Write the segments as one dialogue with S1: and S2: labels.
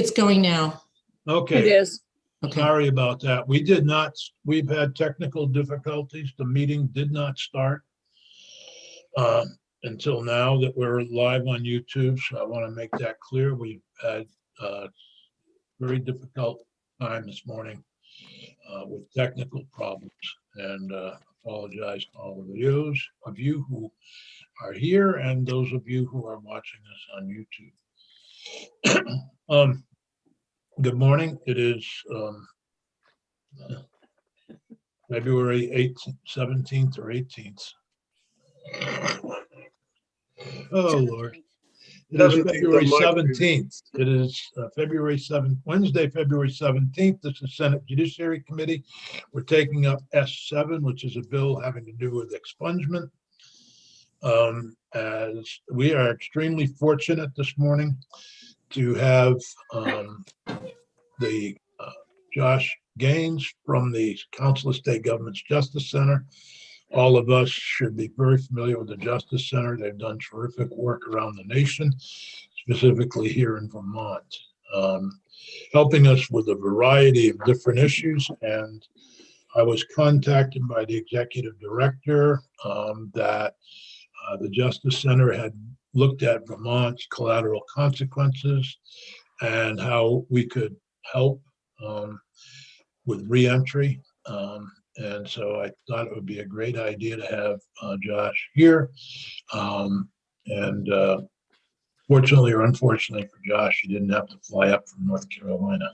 S1: It's going now.
S2: Okay.
S3: It is.
S1: Okay.
S2: Sorry about that. We've had technical difficulties. The meeting did not start until now that we're live on YouTube. So I want to make that clear. We've had a very difficult time this morning with technical problems, and apologize to all of you who are here and those of you who are watching us on YouTube. Good morning. It is February 18th, 17th or 18th. Oh, Lord. It is February 17th. It is February 7th, Wednesday, February 17th. This is Senate Judiciary Committee. We're taking up S7, which is a bill having to do with expungement. As we are extremely fortunate this morning to have the Josh Gaines from the Council of State Governments Justice Center. All of us should be very familiar with the Justice Center. They've done terrific work around the nation, specifically here in Vermont, helping us with a variety of different issues. And I was contacted by the executive director that the Justice Center had looked at Vermont's collateral consequences and how we could help with reentry. And so I thought it would be a great idea to have Josh here. Fortunately or unfortunately for Josh, he didn't have to fly up from North Carolina.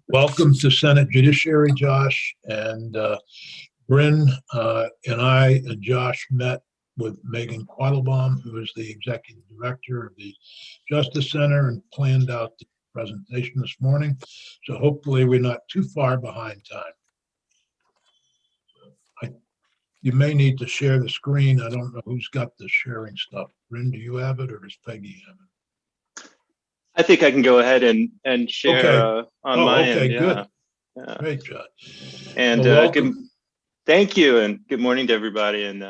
S2: Welcome to Senate Judiciary, Josh. And Bryn and I and Josh met with Megan Quattlebaum, who is the executive director of the Justice Center, and planned out the presentation this morning. So hopefully we're not too far behind time. You may need to share the screen. I don't know who's got the sharing stuff. Bryn, do you have it or does Peggy have it?
S4: I think I can go ahead and share on my end.
S2: Okay, good.
S4: Yeah.
S2: Great job.
S4: And thank you, and good morning to everybody. And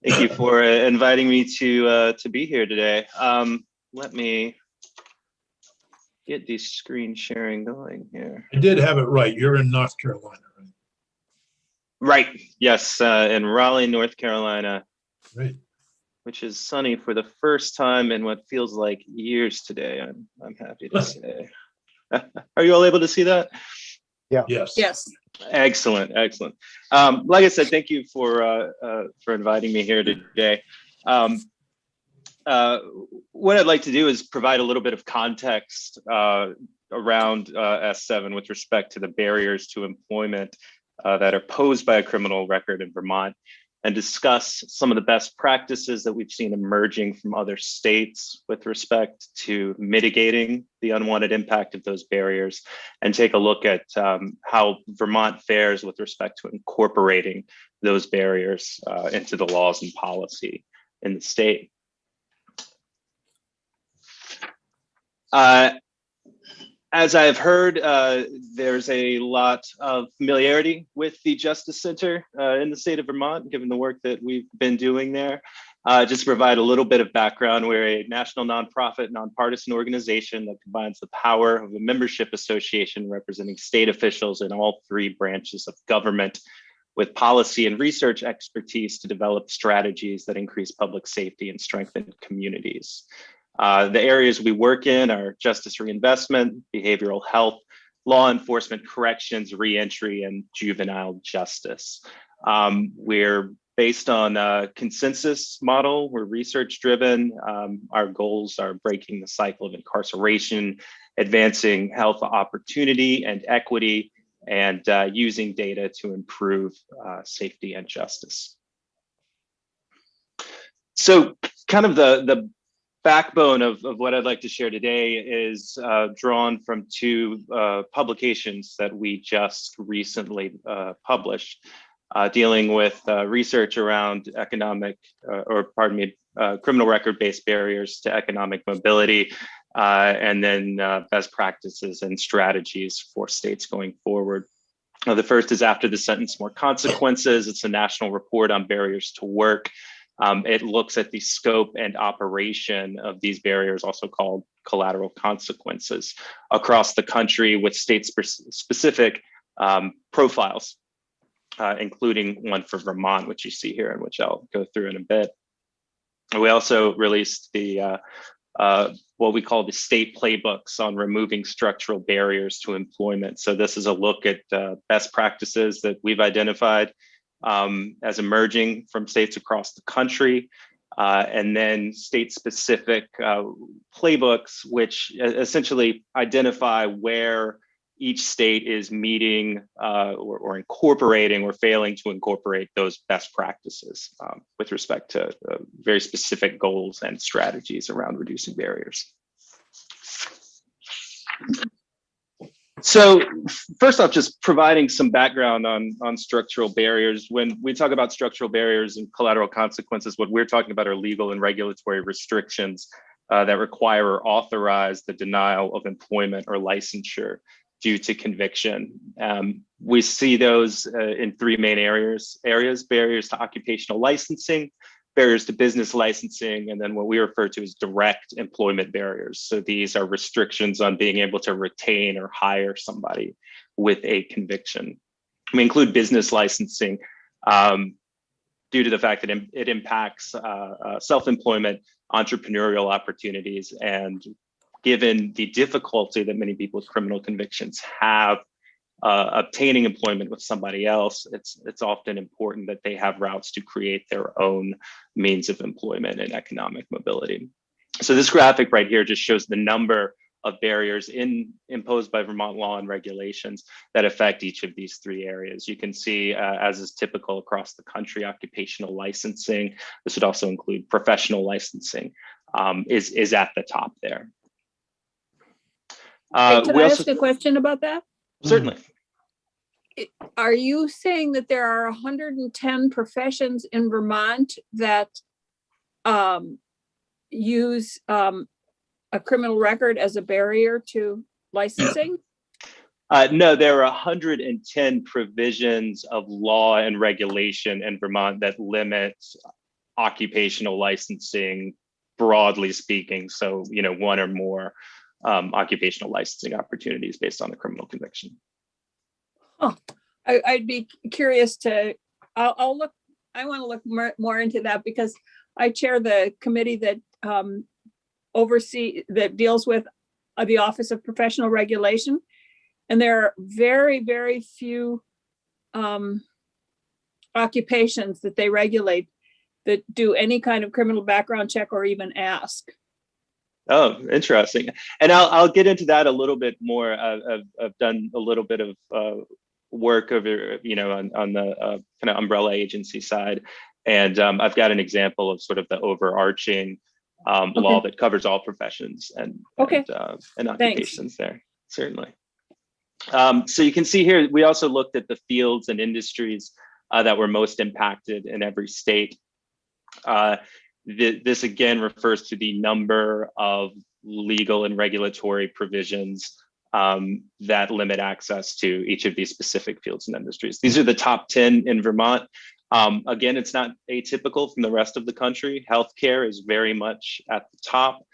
S4: thank you for inviting me to be here today. Let me get the screen sharing going here.
S2: I did have it right. You're in North Carolina, right?
S4: Right. Yes, in Raleigh, North Carolina.
S2: Great.
S4: Which is sunny for the first time in what feels like years today. I'm happy to say. Are you all able to see that?
S2: Yeah. Yes.
S3: Yes.
S4: Excellent. Excellent. Like I said, thank you for inviting me here today. What I'd like to do is provide a little bit of context around S7 with respect to the barriers to employment that are posed by a criminal record in Vermont, and discuss some of the best practices that we've seen emerging from other states with respect to mitigating the unwanted impact of those barriers, and take a look at how Vermont fares with respect to incorporating those barriers into the laws and policy in the state. As I've heard, there's a lot of familiarity with the Justice Center in the state of Vermont, given the work that we've been doing there. Just to provide a little bit of background, we're a national nonprofit, nonpartisan organization that combines the power of a membership association representing state officials in all three branches of government with policy and research expertise to develop strategies that increase public safety and strengthen communities. The areas we work in are justice reinvestment, behavioral health, law enforcement, corrections, reentry, and juvenile justice. We're based on a consensus model. We're research driven. Our goals are breaking the cycle of incarceration, advancing health opportunity and equity, and using data to improve safety and justice. So kind of the backbone of what I'd like to share today is drawn from two publications that we just recently published, dealing with research around criminal record-based barriers to economic mobility, and then best practices and strategies for states going forward. The first is After the Sentence, More Consequences. It's a national report on barriers to work. It looks at the scope and operation of these barriers, also called collateral consequences across the country with state-specific profiles, including one for Vermont, which you see here and which I'll go through in a bit. We also released the what we call the state playbooks on removing structural barriers to employment. So this is a look at best practices that we've identified as emerging from states across the country, and then state-specific playbooks, which essentially identify where each state is meeting or incorporating or failing to incorporate those best practices with respect to very specific goals and strategies around reducing barriers. So first off, just providing some background on structural barriers. When we talk about structural barriers and collateral consequences, what we're talking about are legal and regulatory restrictions that require or authorize the denial of employment or licensure due to conviction. We see those in three main areas: barriers to occupational licensing, barriers to business licensing, and then what we refer to as direct employment barriers. So these are restrictions on being able to retain or hire somebody with a conviction. We include business licensing due to the fact that it impacts self-employment, entrepreneurial opportunities, and given the difficulty that many people with criminal convictions have obtaining employment with somebody else, it's often important that they have routes to create their own means of employment and economic mobility. So this graphic right here just shows the number of barriers imposed by Vermont law and regulations that affect each of these three areas. You can see, as is typical across the country, occupational licensing, this would also include professional licensing, is at the top there.
S1: Can I ask a question about that?
S4: Certainly.
S1: Are you saying that there are 110 professions in Vermont that use a criminal record as a barrier to licensing?
S4: No, there are 110 provisions of law and regulation in Vermont that limit occupational licensing, broadly speaking. So, one or more occupational licensing opportunities based on a criminal conviction.
S1: Oh, I'd be curious to, I'll look, I want to look more into that because I chair the committee that that deals with the Office of Professional Regulation. And there are very, very few occupations that they regulate that do any kind of criminal background check or even ask.
S4: Oh, interesting. And I'll get into that a little bit more. I've done a little bit of work over, on the kind of umbrella agency side. And I've got an example of sort of the overarching law that covers all professions and occupations. Thanks. There, certainly. So you can see here, we also looked at the fields and industries that were most impacted in every state. This again refers to the number of legal and regulatory provisions that limit access to each of these specific fields and industries. These are the top 10 in Vermont. Again, it's not atypical from the rest of the country. Healthcare is very much at the top,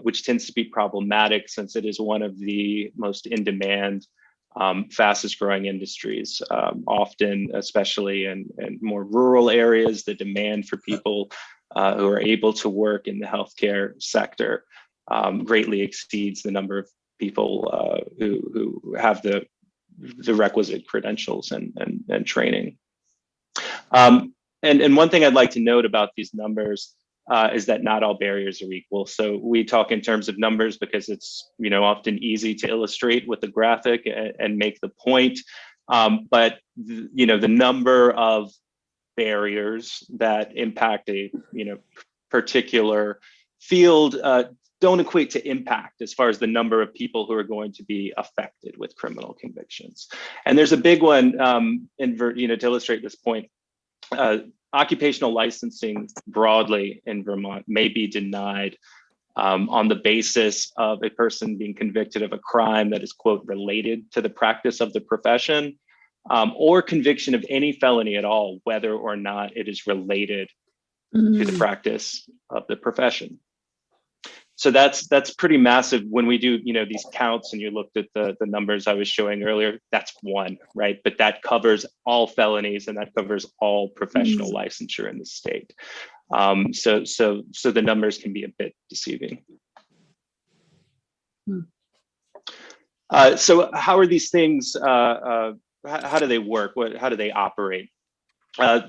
S4: which tends to be problematic since it is one of the most in-demand, fastest growing industries. Often, especially in more rural areas, the demand for people who are able to work in the healthcare sector greatly exceeds the number of people who have the requisite credentials and training. And one thing I'd like to note about these numbers is that not all barriers are equal. So we talk in terms of numbers because it's often easy to illustrate with a graphic and make the point. But the number of barriers that impact a particular field don't equate to impact as far as the number of people who are going to be affected with criminal convictions. And there's a big one to illustrate this point. Occupational licensing broadly in Vermont may be denied on the basis of a person being convicted of a crime that is, quote, related to the practice of the profession, or conviction of any felony at all, whether or not it is related to the practice of the profession. So that's pretty massive. When we do, these counts, and you looked at the numbers I was showing earlier, that's one, right? But that covers all felonies, and that covers all professional licensure in the state. So the numbers can be a bit deceiving. So how are these things? How do they work? How do they operate?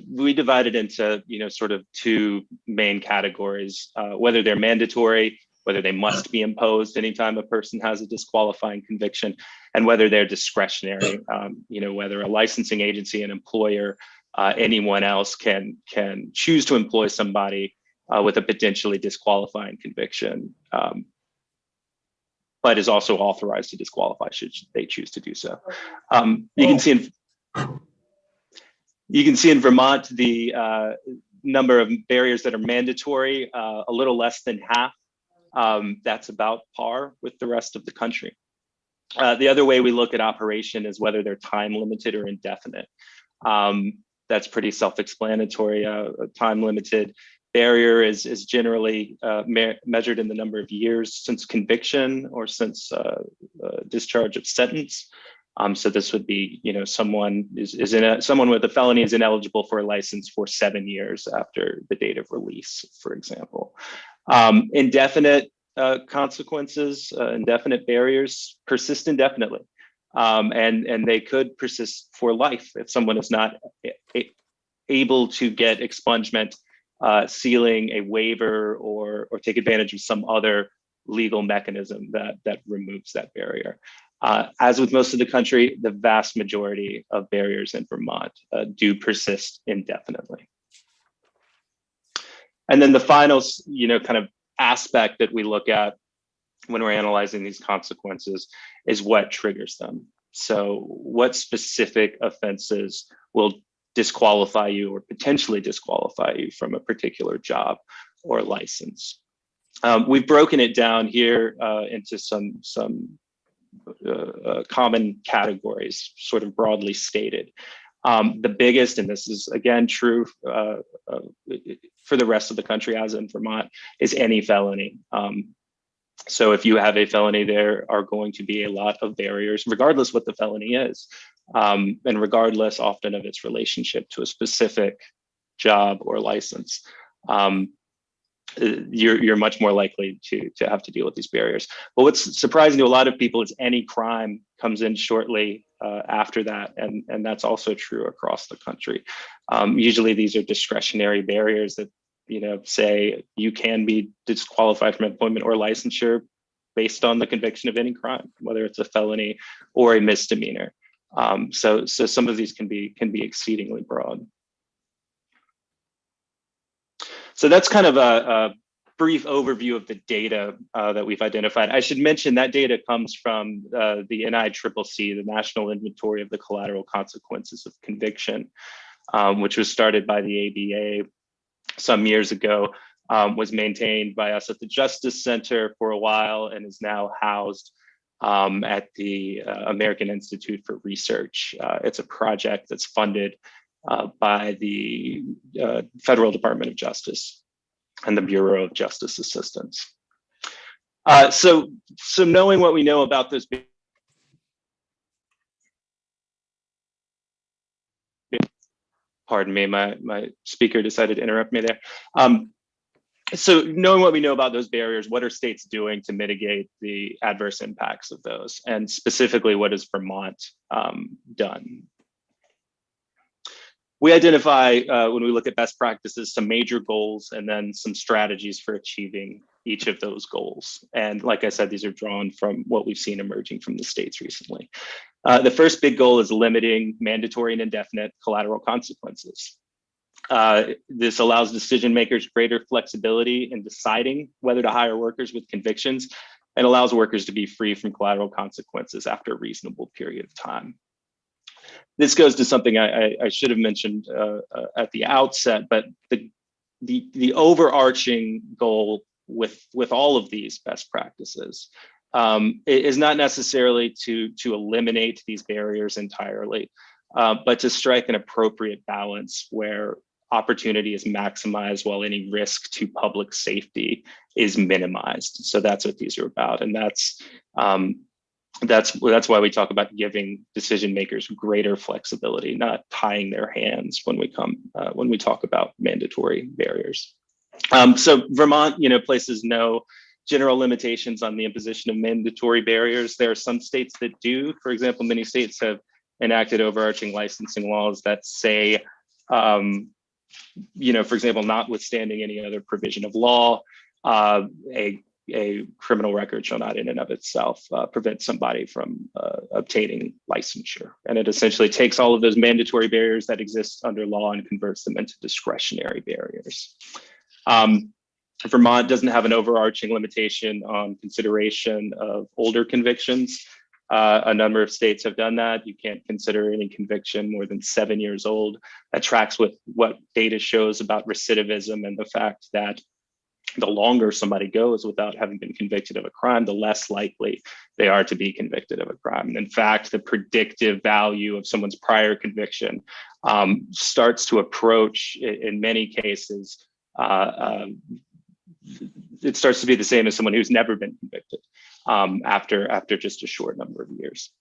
S4: We divide it into sort of two main categories: whether they're mandatory, whether they must be imposed anytime a person has a disqualifying conviction, and whether they're discretionary. Whether a licensing agency, an employer, anyone else can choose to employ somebody with a potentially disqualifying conviction, but is also authorized to disqualify should they choose to do so. You can see in Vermont the number of barriers that are mandatory, a little less than half. That's about par with the rest of the country. The other way we look at operation is whether they're time limited or indefinite. That's pretty self-explanatory. A time limited barrier is generally measured in the number of years since conviction or since discharge of sentence. So this would be, someone someone with a felony is ineligible for a license for 7 years after the date of release, for example. Indefinite consequences, indefinite barriers persist indefinitely, and they could persist for life if someone is not able to get expungement, sealing, a waiver, or take advantage of some other legal mechanism that removes that barrier. As with most of the country, the vast majority of barriers in Vermont do persist indefinitely. And then the final, kind of aspect that we look at when we're analyzing these consequences is what triggers them. So what specific offenses will disqualify you or potentially disqualify you from a particular job or license? We've broken it down here into some common categories, sort of broadly stated. The biggest, and this is again true for the rest of the country as in Vermont, is any felony. So if you have a felony, there are going to be a lot of barriers, regardless what the felony is, and regardless often of its relationship to a specific job or license. You're much more likely to have to deal with these barriers. But what's surprising to a lot of people is any crime comes in shortly after that, and that's also true across the country. Usually these are discretionary barriers that say you can be disqualified from employment or licensure based on the conviction of any crime, whether it's a felony or a misdemeanor. So some of these can be exceedingly broad. So that's kind of a brief overview of the data that we've identified. I should mention that data comes from the NICCC, the National Inventory of the Collateral Consequences of Conviction, which was started by the ABA some years ago, was maintained by us at the Justice Center for a while, and is now housed at the American Institute for Research. It's a project that's funded by the Federal Department of Justice and the Bureau of Justice Assistance. So knowing what we know about those, pardon me, my speaker decided to interrupt me there. So knowing what we know about those barriers, what are states doing to mitigate the adverse impacts of those? And specifically, what has Vermont done? We identify, when we look at best practices, some major goals and then some strategies for achieving each of those goals. And like I said, these are drawn from what we've seen emerging from the states recently. The first big goal is limiting mandatory and indefinite collateral consequences. This allows decision makers greater flexibility in deciding whether to hire workers with convictions, and allows workers to be free from collateral consequences after a reasonable period of time. This goes to something I should have mentioned at the outset, but the overarching goal with all of these best practices is not necessarily to eliminate these barriers entirely, but to strike an appropriate balance where opportunity is maximized while any risk to public safety is minimized. So that's what these are about, and that's why we talk about giving decision makers greater flexibility, not tying their hands when we talk about mandatory barriers. So Vermont, places no general limitations on the imposition of mandatory barriers. There are some states that do. For example, many states have enacted overarching licensing laws that say, for example, notwithstanding any other provision of law, a criminal record shall not in and of itself prevent somebody from obtaining licensure. And it essentially takes all of those mandatory barriers that exist under law and converts them into discretionary barriers. Vermont doesn't have an overarching limitation on consideration of older convictions. A number of states have done that. You can't consider any conviction more than 7 years old. That tracks with what data shows about recidivism and the fact that the longer somebody goes without having been convicted of a crime, the less likely they are to be convicted of a crime. And in fact, the predictive value of someone's prior conviction starts to approach, in many cases, it starts to be the same as someone who's never been convicted after just a short number of years.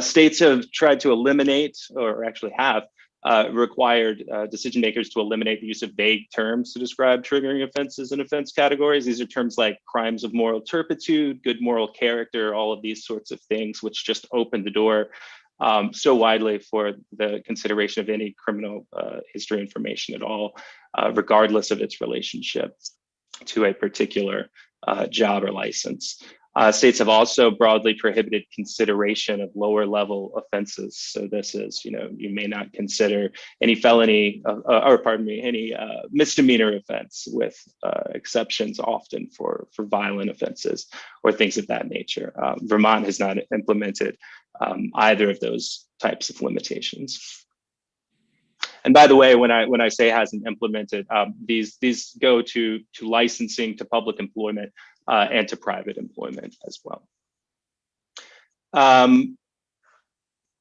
S4: States have tried to eliminate, or actually have, required decision makers to eliminate the use of vague terms to describe triggering offenses and offense categories. These are terms like crimes of moral turpitude, good moral character, all of these sorts of things, which just open the door so widely for the consideration of any criminal history information at all, regardless of its relationship to a particular job or license. States have also broadly prohibited consideration of lower level offenses. So this is, you may not consider any felony, any misdemeanor offense, with exceptions often for violent offenses or things of that nature. Vermont has not implemented either of those types of limitations. And by the way, when I say hasn't implemented, these go to licensing, to public employment, and to private employment as well.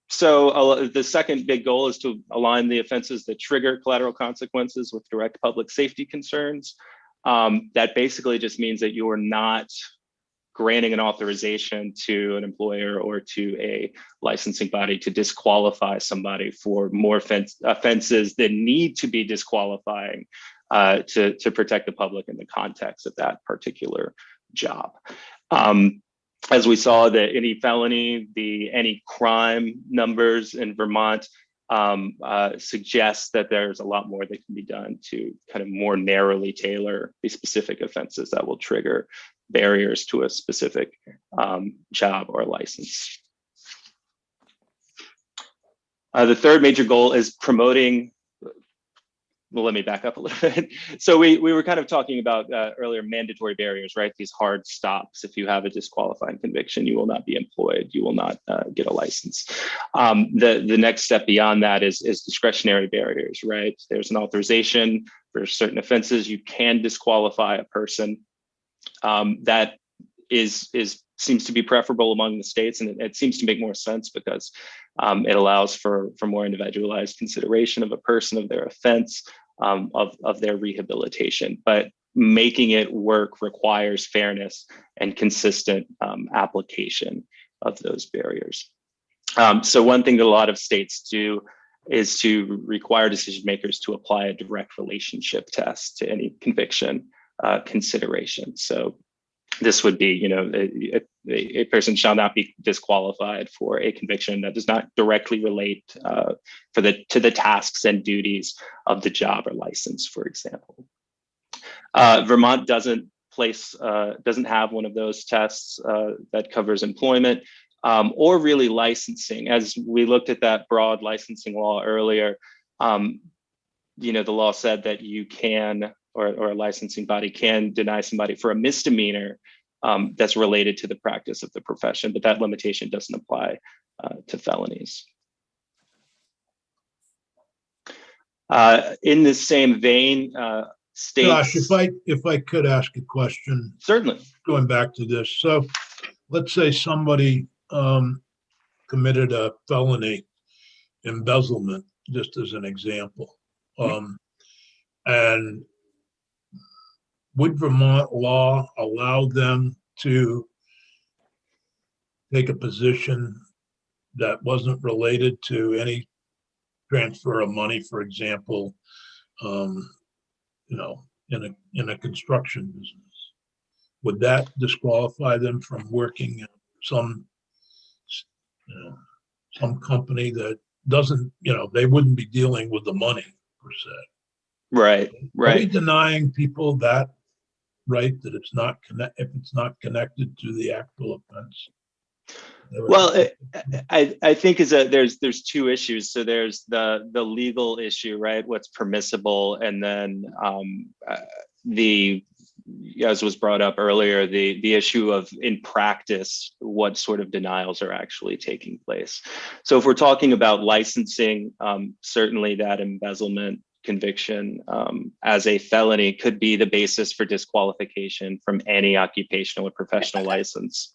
S4: So the second big goal is to align the offenses that trigger collateral consequences with direct public safety concerns. That basically just means that you are not granting an authorization to an employer or to a licensing body to disqualify somebody for more offenses that need to be disqualifying to protect the public in the context of that particular job. As we saw, that any felony, any crime numbers in Vermont suggests that there's a lot more that can be done to kind of more narrowly tailor the specific offenses that will trigger barriers to a specific job or license. The third major goal is promoting. Well, let me back up a little bit. So we were kind of talking about earlier mandatory barriers, right? These hard stops. If you have a disqualifying conviction, you will not be employed. You will not get a license. The next step beyond that is discretionary barriers, right? There's an authorization for certain offenses. You can disqualify a person. That seems to be preferable among the states, and it seems to make more sense because it allows for more individualized consideration of a person, of their offense, of their rehabilitation. But making it work requires fairness and consistent application of those barriers. So one thing that a lot of states do is to require decision makers to apply a direct relationship test to any conviction consideration. So this would be, a person shall not be disqualified for a conviction that does not directly relate to the tasks and duties of the job or license, for example. Vermont doesn't have one of those tests that covers employment or really licensing. As we looked at that broad licensing law earlier, the law said that you can, or a licensing body can deny somebody for a misdemeanor that's related to the practice of the profession, but that limitation doesn't apply to felonies. In the same vein, states—
S2: Josh, if I could ask a question.
S4: Certainly.
S2: Going back to this. So let's say somebody committed a felony embezzlement, just as an example. And would Vermont law allow them to take a position that wasn't related to any transfer of money, for example, in a construction business? Would that disqualify them from working at some company that doesn't, they wouldn't be dealing with the money per se?
S4: Right,
S2: Are we
S4: right.
S2: denying people that right, that it's not if it's not connected to the actual offense?
S4: Well, I think is that there's two issues. So there's the legal issue, right? What's permissible, and then the, as was brought up earlier, the issue of, in practice, what sort of denials are actually taking place. So if we're talking about licensing, certainly that embezzlement conviction as a felony could be the basis for disqualification from any occupational or professional license.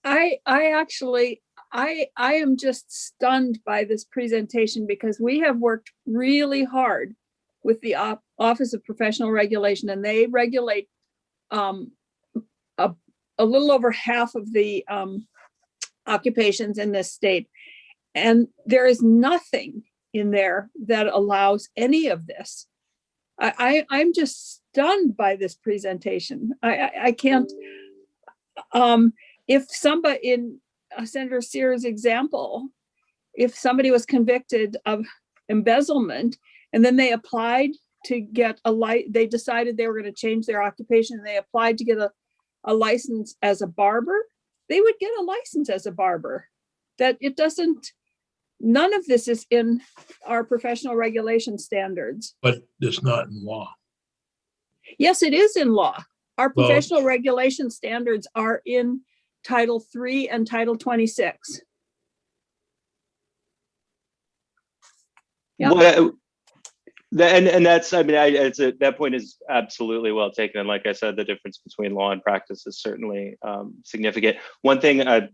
S1: I actually, I am just stunned by this presentation, because we have worked really hard with the Office of Professional Regulation, and they regulate a little over half of the occupations in this state. And there is nothing in there that allows any of this. I'm just stunned by this presentation. I can't, if somebody, in Senator Sears' example, if somebody was convicted of embezzlement and then they applied to get they decided they were going to change their occupation, and they applied to get a license as a barber, they would get a license as a barber. That it doesn't, none of this is in our professional regulation standards.
S2: But it's not in law.
S1: Yes, it is in law. Our professional regulation standards are in Title 3 and Title 26. Yeah.
S4: Well, and that's, I mean, that point is absolutely well taken. And like I said, the difference between law and practice is certainly significant. One thing I'm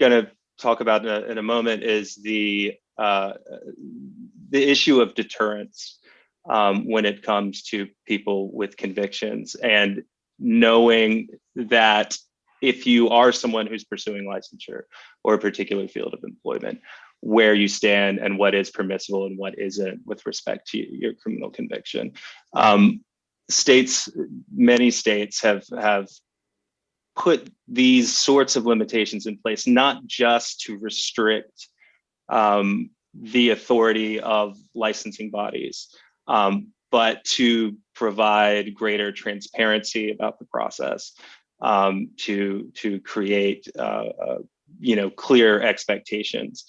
S4: going to talk about in a moment is the issue of deterrence when it comes to people with convictions, and knowing that if you are someone who's pursuing licensure or a particular field of employment, where you stand and what is permissible and what isn't with respect to your criminal conviction. Many states have put these sorts of limitations in place, not just to restrict the authority of licensing bodies, but to provide greater transparency about the process, to create clear expectations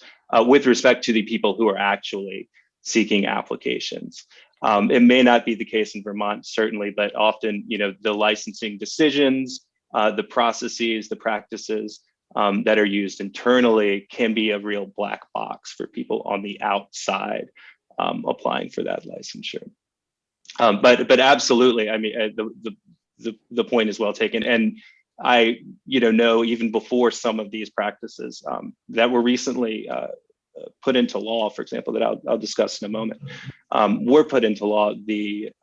S4: with respect to the people who are actually seeking applications. It may not be the case in Vermont, certainly, but often, the licensing decisions, the processes, the practices that are used internally can be a real black box for people on the outside applying for that licensure. But absolutely, I mean, the point is well taken. And I, know even before some of these practices that were recently put into law, for example, that I'll discuss in a moment, were put into law, the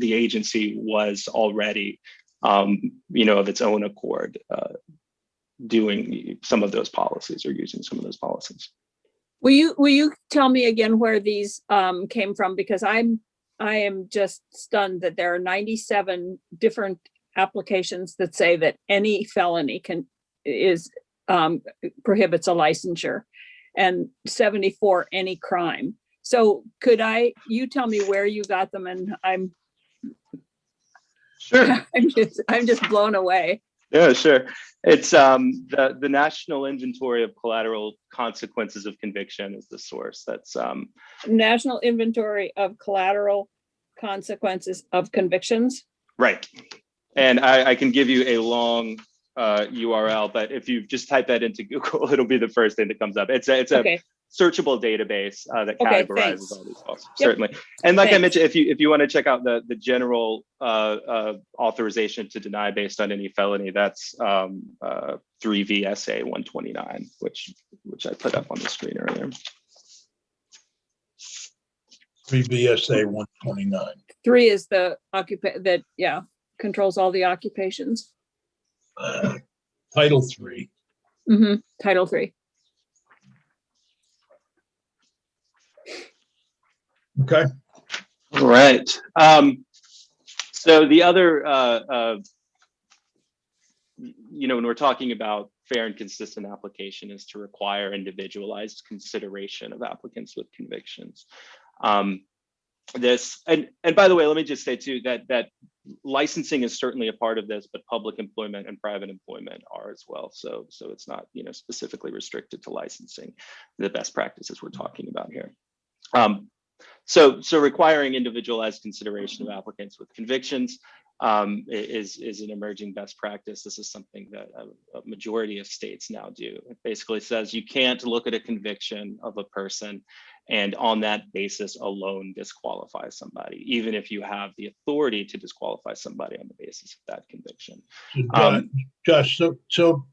S4: agency was already, of its own accord, doing some of those policies or using some of those policies.
S1: Will you tell me again where these came from? Because I am just stunned that there are 97 different applications that say that any felony prohibits a licensure, and 74 any crime. So you tell me where you got them, and I'm
S4: sure.
S1: I'm just blown away.
S4: Yeah, sure. It's the National Inventory of Collateral Consequences of Conviction is the source. That's
S1: National Inventory of Collateral Consequences of Convictions.
S4: Right. And I can give you a long URL, but if you just type that into Google, it'll be the first thing that comes up. It's
S1: Okay.
S4: searchable database that
S1: Okay,
S4: categorizes
S1: thanks.
S4: all these laws.
S1: Yep.
S4: Certainly. And like I
S1: Thanks.
S4: mentioned, if you want to check out the general authorization to deny based on any felony, that's 3 VSA 129, which I put up on the screen earlier.
S2: 3 BSA 129.
S1: 3 is the controls all the occupations.
S2: Title 3.
S1: Title 3.
S2: Okay.
S4: All right. So the other, when we're talking about fair and consistent application, is to require individualized consideration of applicants with convictions. This and by the way, let me just say too that licensing is certainly a part of this, but public employment and private employment are as well. So it's not specifically restricted to licensing, the best practices we're talking about here. So requiring individualized consideration of applicants with convictions is an emerging best practice. This is something that a majority of states now do. It basically says you can't look at a conviction of a person and on that basis alone disqualify somebody, even if you have the authority to disqualify somebody on the basis of that conviction.
S2: Josh, so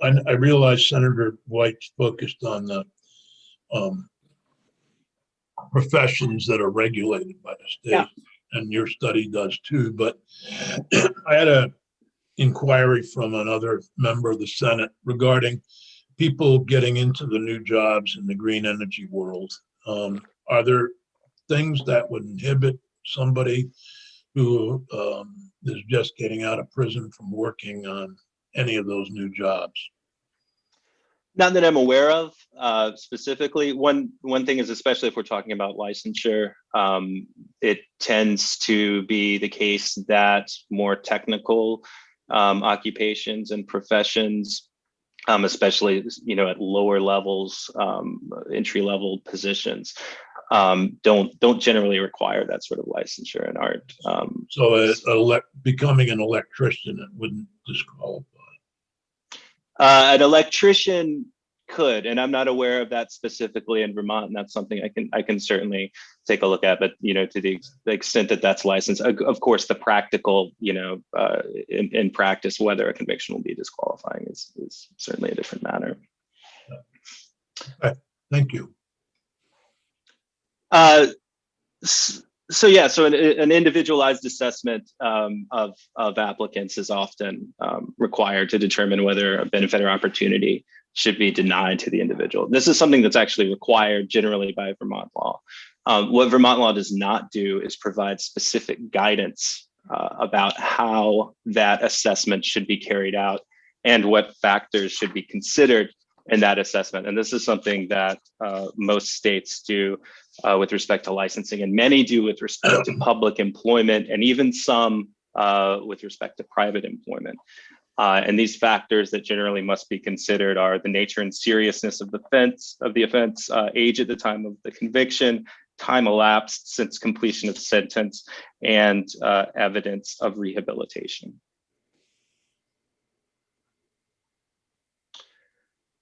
S2: I realize Senator White's focused on the professions that are regulated by the state. Yeah. And your study does too, but I had an inquiry from another member of the Senate regarding people getting into the new jobs in the green energy world. Are there things that would inhibit somebody who is just getting out of prison from working on any of those new jobs?
S4: Not that I'm aware of specifically. One thing is, especially if we're talking about licensure, it tends to be the case that more technical occupations and professions, especially at lower levels, entry-level positions, don't generally require that sort of licensure and aren't.
S2: So becoming an electrician, it wouldn't disqualify.
S4: An electrician could, and I'm not aware of that specifically in Vermont, and that's something I can certainly take a look at. But to the extent that that's licensed, of course, the practical, in practice, whether a conviction will be disqualifying is certainly a different matter.
S2: Okay. Thank you.
S4: So an individualized assessment of applicants is often required to determine whether a benefit or opportunity should be denied to the individual. This is something that's actually required generally by Vermont law. What Vermont law does not do is provide specific guidance about how that assessment should be carried out and what factors should be considered in that assessment. And this is something that most states do with respect to licensing, and many do with respect to public employment, and even some with respect to private employment. And these factors that generally must be considered are the nature and seriousness of the offense, age at the time of the conviction, time elapsed since completion of sentence, and evidence of rehabilitation.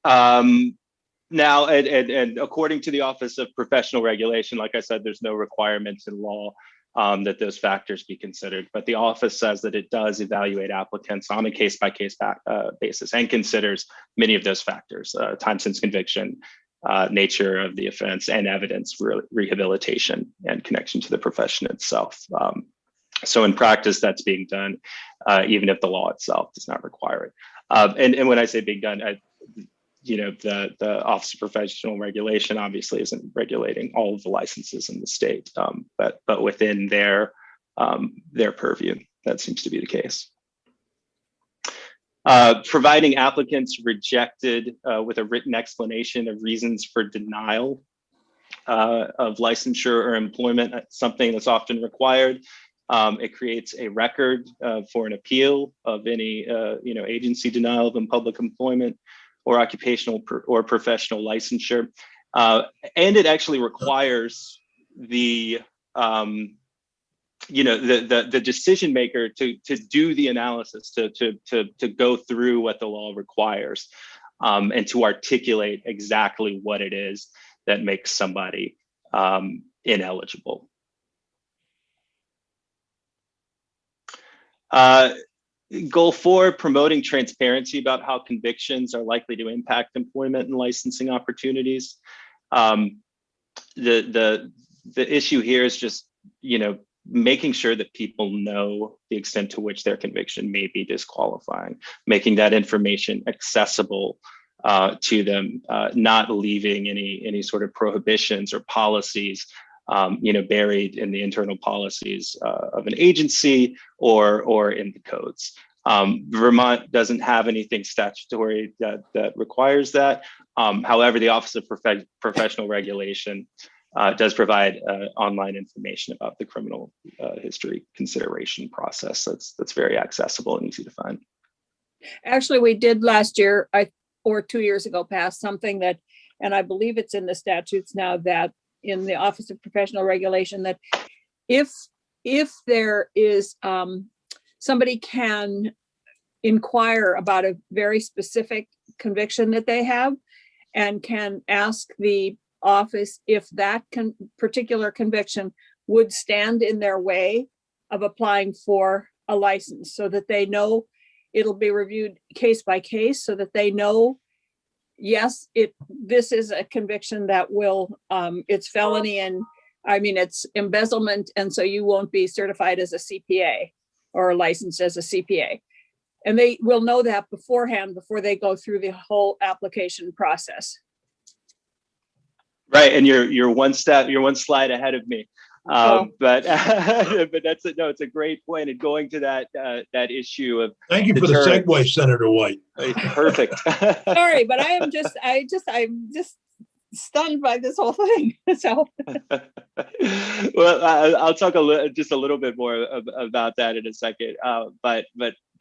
S4: Now, and according to the Office of Professional Regulation, like I said, there's no requirements in law that those factors be considered, but the office says that it does evaluate applicants on a case-by-case basis and considers many of those factors: time since conviction, nature of the offense, and evidence, rehabilitation, and connection to the profession itself. So in practice, that's being done, even if the law itself does not require it. And when I say being done, the Office of Professional Regulation obviously isn't regulating all of the licenses in the state, but within their purview, that seems to be the case. Providing applicants rejected with a written explanation of reasons for denial of licensure or employment, something that's often required. It creates a record for an appeal of any agency denial of public employment or occupational or professional licensure, and it actually requires the decision maker to do the analysis, to go through what the law requires. and to articulate exactly what it is that makes somebody ineligible. Goal 4, promoting transparency about how convictions are likely to impact employment and licensing opportunities. The issue here is just, making sure that people know the extent to which their conviction may be disqualifying, making that information accessible to them, not leaving any sort of prohibitions or policies buried in the internal policies of an agency or in the codes. Vermont doesn't have anything statutory that requires that. However, the Office of Professional Regulation does provide online information about the criminal history consideration process. That's very accessible and easy to find.
S1: Actually, we did last year, or 2 years ago, pass something that, and I believe it's in the statutes now, that in the Office of Professional Regulation, that if there is somebody can inquire about a very specific conviction that they have and can ask the office if that particular conviction would stand in their way of applying for a license, so that they know it'll be reviewed case by case, so that they know, yes, this is a conviction that will, it's felony, and I mean, it's embezzlement, and so you won't be certified as a CPA or licensed as a CPA. And they will know that beforehand, before they go through the whole application process.
S4: Right, and you're one slide ahead of me. But it's a great point. And going to that issue of
S2: thank you for the segue, Senator White.
S4: Perfect.
S1: Sorry, but I'm just stunned by this whole thing. So,
S4: well, I'll talk just a little bit more about that in a second. But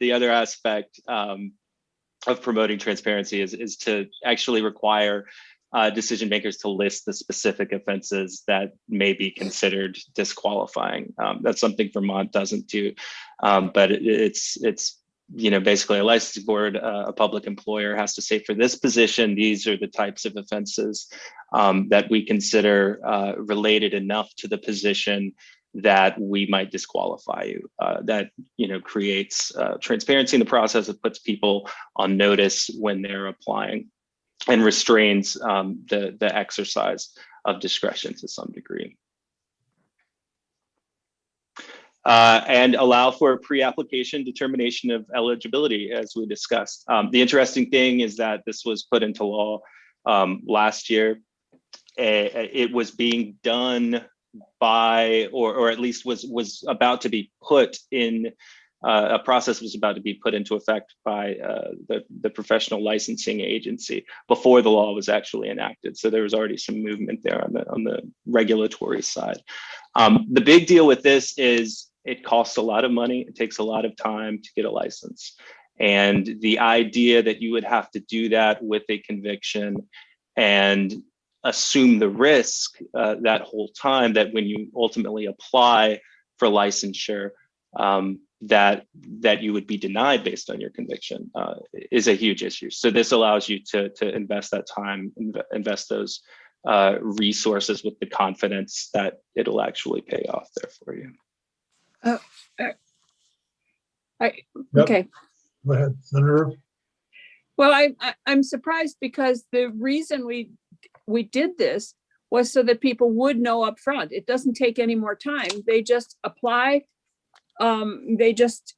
S4: the other aspect of promoting transparency is to actually require decision makers to list the specific offenses that may be considered disqualifying. That's something Vermont doesn't do, but it's basically a licensing board, a public employer has to say, for this position, these are the types of offenses that we consider related enough to the position that we might disqualify you. That creates transparency in the process. It puts people on notice when they're applying, and restrains the exercise of discretion to some degree. And allow for a pre-application determination of eligibility, as we discussed. The interesting thing is that this was put into law last year. It was being done by, or at least was about to be put in, a process was about to be put into effect by the professional licensing agency before the law was actually enacted. So there was already some movement there on the regulatory side. The big deal with this is it costs a lot of money. It takes a lot of time to get a license. And the idea that you would have to do that with a conviction and assume the risk that whole time, that when you ultimately apply for licensure, that you would be denied based on your conviction, is a huge issue. So this allows you to invest that time, invest those resources with the confidence that it'll actually pay off there for you.
S1: Okay.
S2: Go ahead, Senator.
S1: Well, I'm surprised, because the reason we did this was so that people would know up front. It doesn't take any more time. They just apply. They just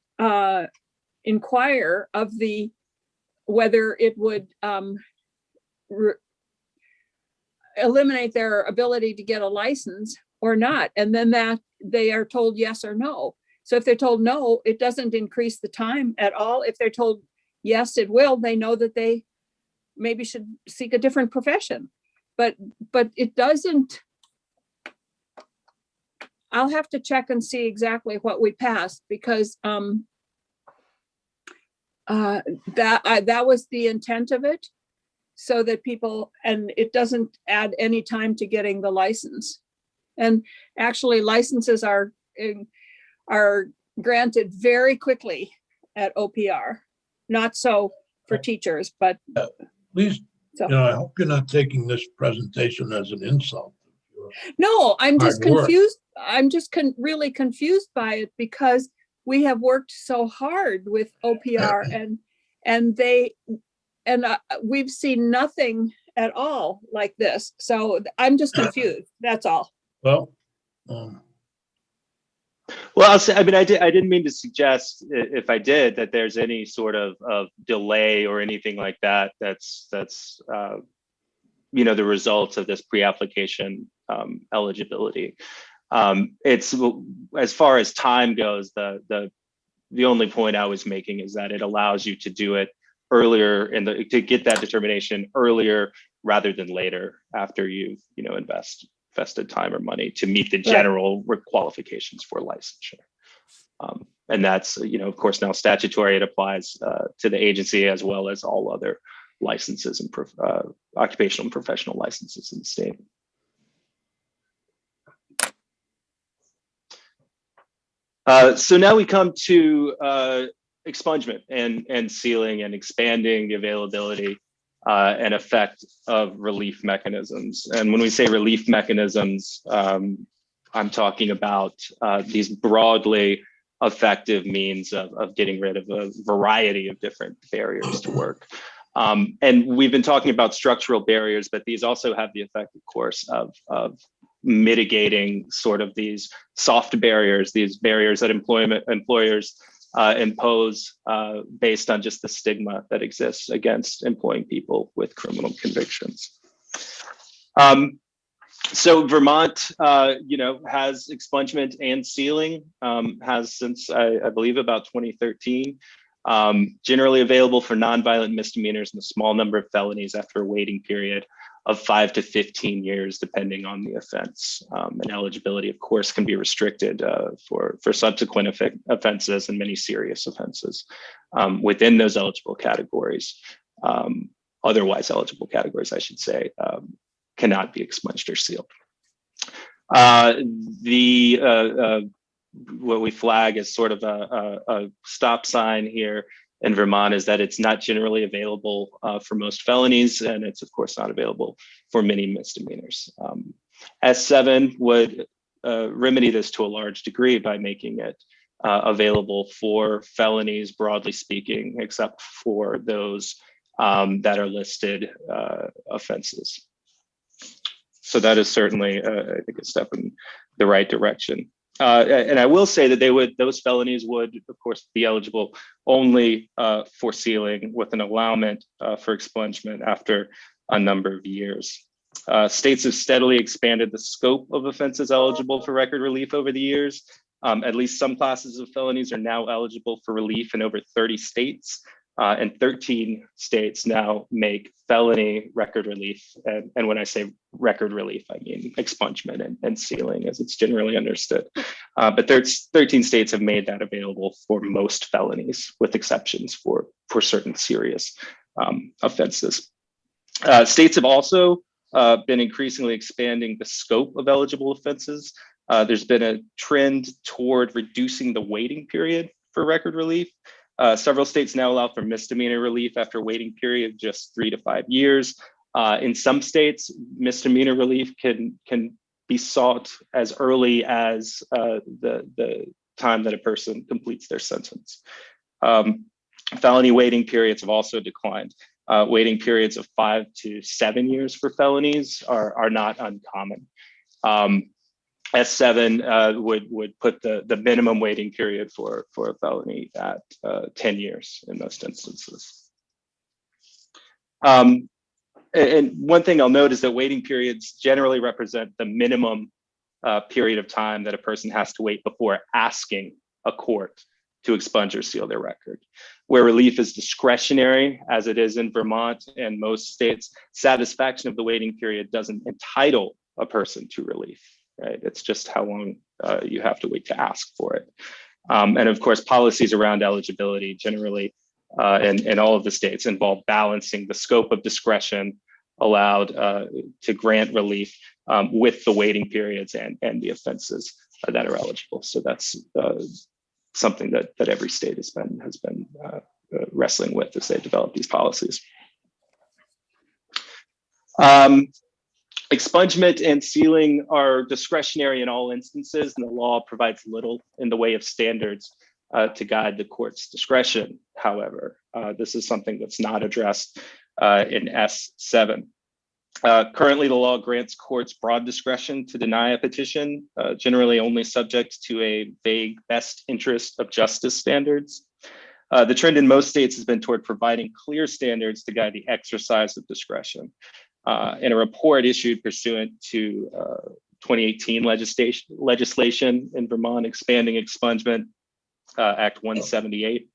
S1: inquire of whether it would eliminate their ability to get a license or not. And then that they are told yes or no. So if they're told no, it doesn't increase the time at all. If they're told yes, it will, they know that they maybe should seek a different profession. But it doesn't. I'll have to check and see exactly what we passed, because that was the intent of it, so that people, and it doesn't add any time to getting the license. And actually, licenses are granted very quickly at OPR. Not so for teachers, but
S2: Please,
S1: So,
S2: I hope you're not taking this presentation as an insult.
S1: no, I'm just
S2: Hard work.
S1: confused. I'm just really confused by it because we have worked so hard with OPR and we've seen nothing at all like this. So I'm just confused. That's all.
S2: Well,
S4: Well, I'll say, I mean, I didn't mean to suggest, if I did, that there's any sort of delay or anything like that. That's the results of this pre-application eligibility. It's, as far as time goes, the only point I was making is that it allows you to do it earlier to get that determination earlier rather than later after you've invested time or money to meet the general qualifications for licensure. And that's, of course, now statutory. It applies to the agency as well as all other licenses and occupational and professional licenses in the state. So now we come to expungement and sealing and expanding the availability and effect of relief mechanisms. And when we say relief mechanisms, I'm talking about these broadly effective means of getting rid of a variety of different barriers to work. And we've been talking about structural barriers, but these also have the effect, of course, of mitigating sort of these soft barriers, these barriers that employers impose based on just the stigma that exists against employing people with criminal convictions. So Vermont, has expungement and sealing, has since I believe about 2013. Generally available for nonviolent misdemeanors and a small number of felonies after a waiting period of 5 to 15 years, depending on the offense. And eligibility, of course, can be restricted for subsequent offenses and many serious offenses within those eligible categories. Otherwise eligible categories, I should say, cannot be expunged or sealed. What we flag as sort of a stop sign here in Vermont is that it's not generally available for most felonies, and it's of course not available for many misdemeanors. S7 would remedy this to a large degree by making it available for felonies, broadly speaking, except for those that are listed offenses. So that is certainly, I think, a step in the right direction. And I will say that those felonies would, of course, be eligible only for sealing with an allowance for expungement after a number of years. States have steadily expanded the scope of offenses eligible for record relief over the years. At least some classes of felonies are now eligible for relief in over 30 states. And 13 states now make felony record relief. And when I say record relief, I mean expungement and sealing as it's generally understood. But 13 states have made that available for most felonies, with exceptions for certain serious offenses. States have also been increasingly expanding the scope of eligible offenses. There's been a trend toward reducing the waiting period for record relief. Several states now allow for misdemeanor relief after a waiting period of just 3 to 5 years. In some states, misdemeanor relief can be sought as early as the time that a person completes their sentence. Felony waiting periods have also declined. Waiting periods of 5 to 7 years for felonies are not uncommon. S7 would put the minimum waiting period for a felony at 10 years in most instances. And one thing I'll note is that waiting periods generally represent the minimum period of time that a person has to wait before asking a court to expunge or seal their record. Where relief is discretionary, as it is in Vermont and most states, satisfaction of the waiting period doesn't entitle a person to relief. Right? It's just how long you have to wait to ask for it. And of course, policies around eligibility generally in all of the states involve balancing the scope of discretion allowed to grant relief with the waiting periods and the offenses that are eligible. So that's something that every state has been wrestling with as they develop these policies. Um, Expungement and sealing are discretionary in all instances, and the law provides little in the way of standards to guide the court's discretion. However, this is something that's not addressed in S7. Currently, the law grants courts broad discretion to deny a petition, generally only subject to a vague best interest of justice standards. The trend in most states has been toward providing clear standards to guide the exercise of discretion. In a report issued pursuant to 2018 legislation in Vermont expanding expungement, Act 178,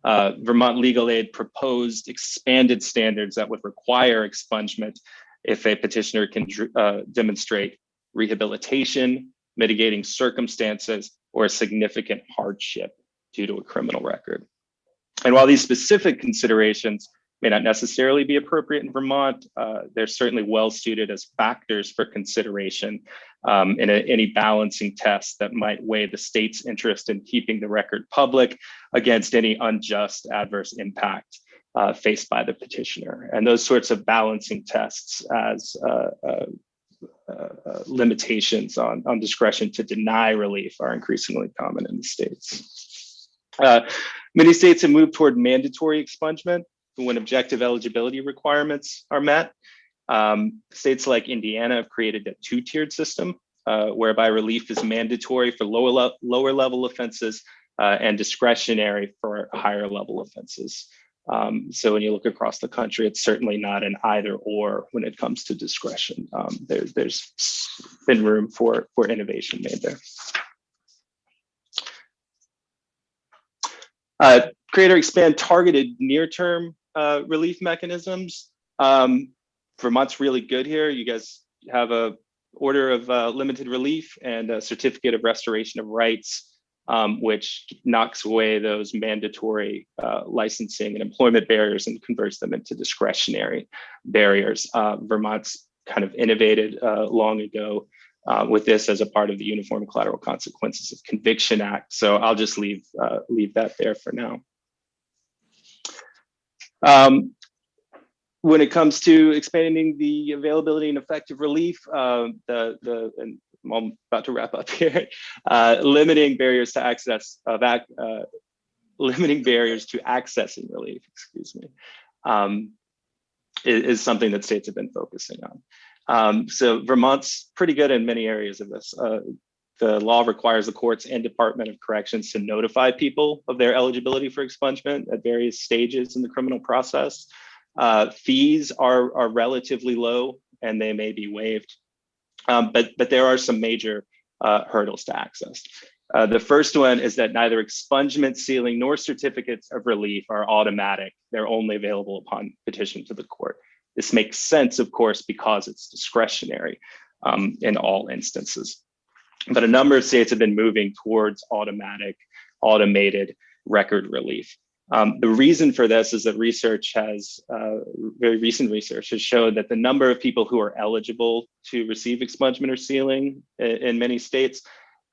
S4: Vermont Legal Aid proposed expanded standards that would require expungement if a petitioner can demonstrate rehabilitation, mitigating circumstances, or a significant hardship due to a criminal record. And while these specific considerations may not necessarily be appropriate in Vermont, they're certainly well suited as factors for consideration in any balancing test that might weigh the state's interest in keeping the record public against any unjust adverse impact faced by the petitioner. And those sorts of balancing tests as limitations on discretion to deny relief are increasingly common in the states. Many states have moved toward mandatory expungement when objective eligibility requirements are met. States like Indiana have created a two-tiered system whereby relief is mandatory for lower level offenses and discretionary for higher level offenses. So when you look across the country, it's certainly not an either or when it comes to discretion. There's been room for innovation made there. Create or expand targeted near-term relief mechanisms. Vermont's really good here. You guys have a order of limited relief and a certificate of restoration of rights, which knocks away those mandatory licensing and employment barriers and converts them into discretionary barriers. Vermont's kind of innovated long ago with this as a part of the Uniform Collateral Consequences of Conviction Act. So I'll just leave that there for now. When it comes to expanding the availability and effective relief, and I'm about to wrap up here, limiting barriers to access limiting barriers to accessing relief, excuse me, is something that states have been focusing on. So Vermont's pretty good in many areas of this. The law requires the courts and Department of Corrections to notify people of their eligibility for expungement at various stages in the criminal process. Fees are relatively low and they may be waived, but there are some major hurdles to access. The first one is that neither expungement, sealing, nor certificates of relief are automatic. They're only available upon petition to the court. This makes sense, of course, because it's discretionary in all instances. But a number of states have been moving towards automated record relief. The reason for this is that very recent research has shown that the number of people who are eligible to receive expungement or sealing in many states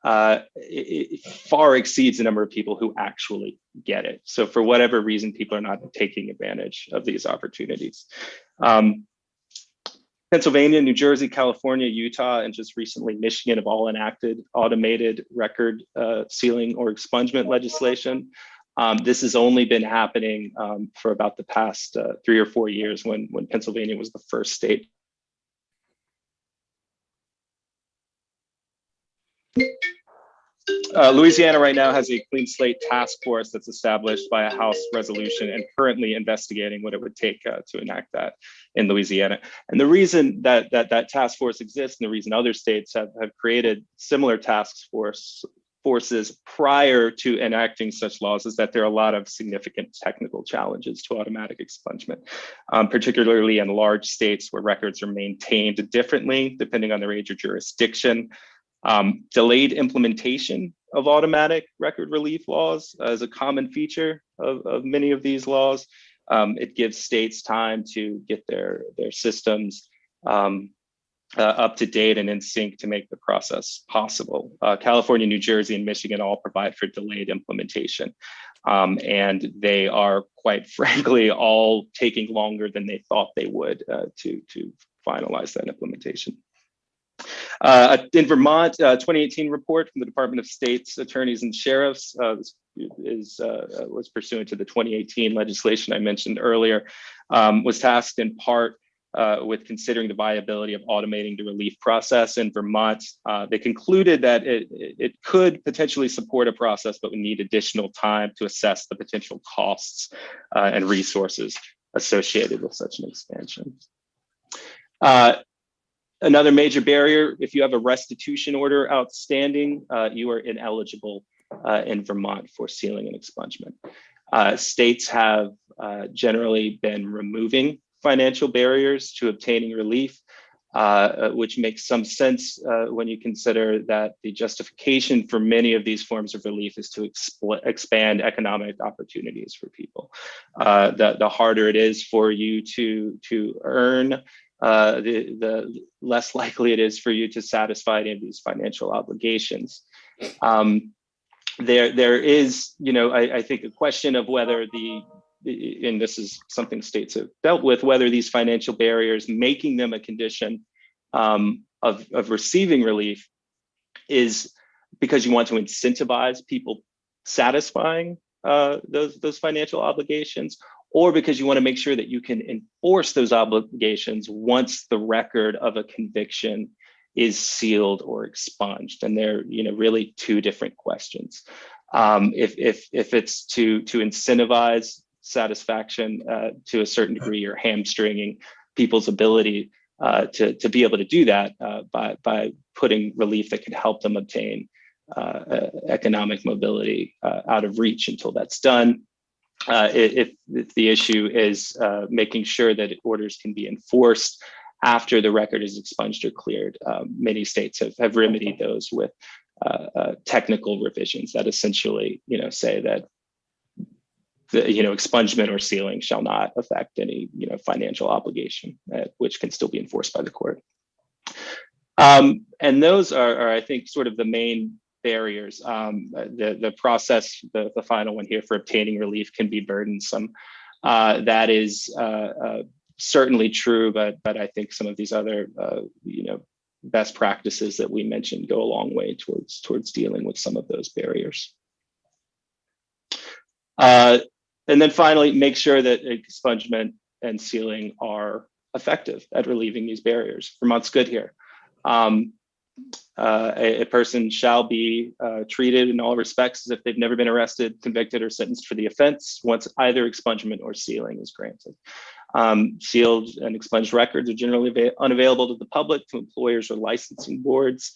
S4: it far exceeds the number of people who actually get it. So for whatever reason, people are not taking advantage of these opportunities. Pennsylvania, New Jersey, California, Utah, and just recently Michigan have all enacted automated record sealing or expungement legislation. This has only been happening for about the past 3 or 4 years when Pennsylvania was the first state. Louisiana right now has a clean slate task force that's established by a House resolution and currently investigating what it would take to enact that in Louisiana. And the reason that task force exists and the reason other states have created similar task forces prior to enacting such laws is that there are a lot of significant technical challenges to automatic expungement, particularly in large states where records are maintained differently depending on their age or jurisdiction. Delayed implementation of automatic record relief laws is a common feature of many of these laws. It gives states time to get their systems up to date and in sync to make the process possible. California, New Jersey, and Michigan all provide for delayed implementation. And they are, quite frankly, all taking longer than they thought they would to finalize that implementation. In Vermont, 2018 report from the Department of State's attorneys and sheriffs was pursuant to the 2018 legislation I mentioned earlier, was tasked in part with considering the viability of automating the relief process in Vermont. They concluded that it could potentially support a process, but would need additional time to assess the potential costs and resources associated with such an expansion. Another major barrier, if you have a restitution order outstanding, you are ineligible in Vermont for sealing and expungement. States have generally been removing financial barriers to obtaining relief, which makes some sense when you consider that the justification for many of these forms of relief is to expand economic opportunities for people. The harder it is for you to earn, the less likely it is for you to satisfy any of these financial obligations. There is, I think, a question of whether and this is something states have dealt with, whether these financial barriers, making them a condition of receiving relief, is because you want to incentivize people satisfying those financial obligations, or because you want to make sure that you can enforce those obligations once the record of a conviction is sealed or expunged. And they're really two different questions. If it's to incentivize satisfaction to a certain degree, you're hamstringing people's ability to be able to do that by putting relief that could help them obtain economic mobility out of reach until that's done. If the issue is making sure that orders can be enforced after the record is expunged or cleared, many states have remedied those with technical revisions that essentially, say that the expungement or sealing shall not affect any financial obligation, which can still be enforced by the court. And those are, I think, sort of the main barriers. The process, the final one here, for obtaining relief can be burdensome. That is certainly true, but I think some of these other best practices that we mentioned go a long way towards dealing with some of those barriers. And then finally, make sure that expungement and sealing are effective at relieving these barriers. Vermont's good here. A person shall be treated in all respects as if they've never been arrested, convicted, or sentenced for the offense once either expungement or sealing is granted. Sealed and expunged records are generally unavailable to the public, to employers or licensing boards.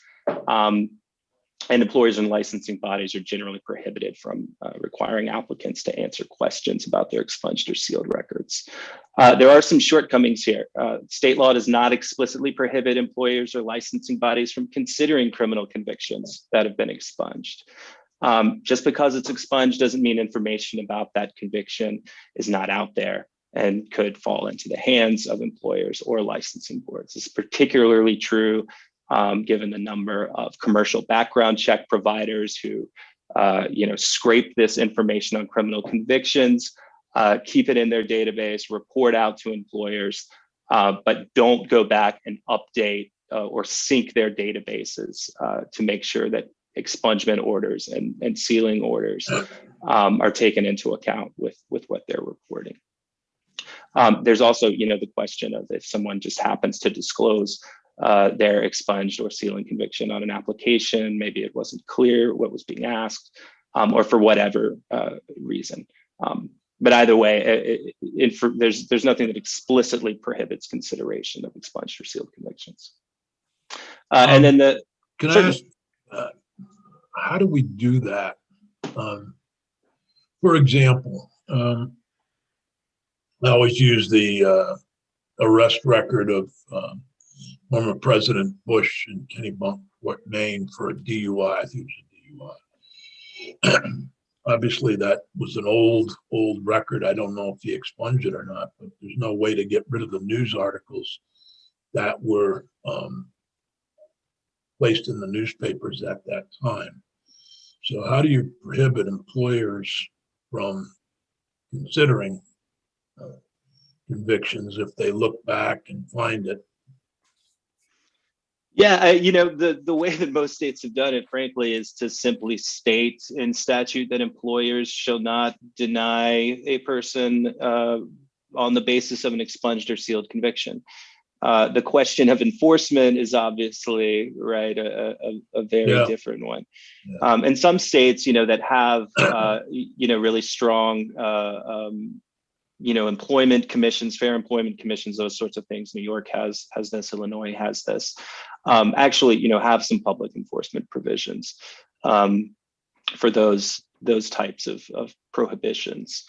S4: And employers and licensing bodies are generally prohibited from requiring applicants to answer questions about their expunged or sealed records. There are some shortcomings here. State law does not explicitly prohibit employers or licensing bodies from considering criminal convictions that have been expunged. Just because it's expunged doesn't mean information about that conviction is not out there and could fall into the hands of employers or licensing boards. It's particularly true given the number of commercial background check providers who, scrape this information on criminal convictions, keep it in their database, report out to employers, but don't go back and update or sync their databases to make sure that expungement orders and sealing orders are taken into account with what they're reporting. There's also, the question of if someone just happens to disclose their expunged or sealing conviction on an application, maybe it wasn't clear what was being asked, or for whatever reason. But either way, there's nothing that explicitly prohibits consideration of expunged or sealed convictions. And then
S2: can I ask, how do we do that? For example, I always use the arrest record of former President Bush in Kennebunkport, Maine, for a DUI. I think it was a DUI. Obviously, that was an old record. I don't know if he expunged it or not, but there's no way to get rid of the news articles that were placed in the newspapers at that time. So how do you prohibit employers from considering convictions if they look back and find it
S4: Yeah, the way that most states have done it, frankly, is to simply state in statute that employers shall not deny a person on the basis of an expunged or sealed conviction. The question of enforcement is obviously, right, a very
S2: Yeah.
S4: different one.
S2: Yeah.
S4: And some states, that have, really strong, employment commissions, fair employment commissions, those sorts of things. New York has this, Illinois has this. Actually, have some public enforcement provisions for those types of prohibitions.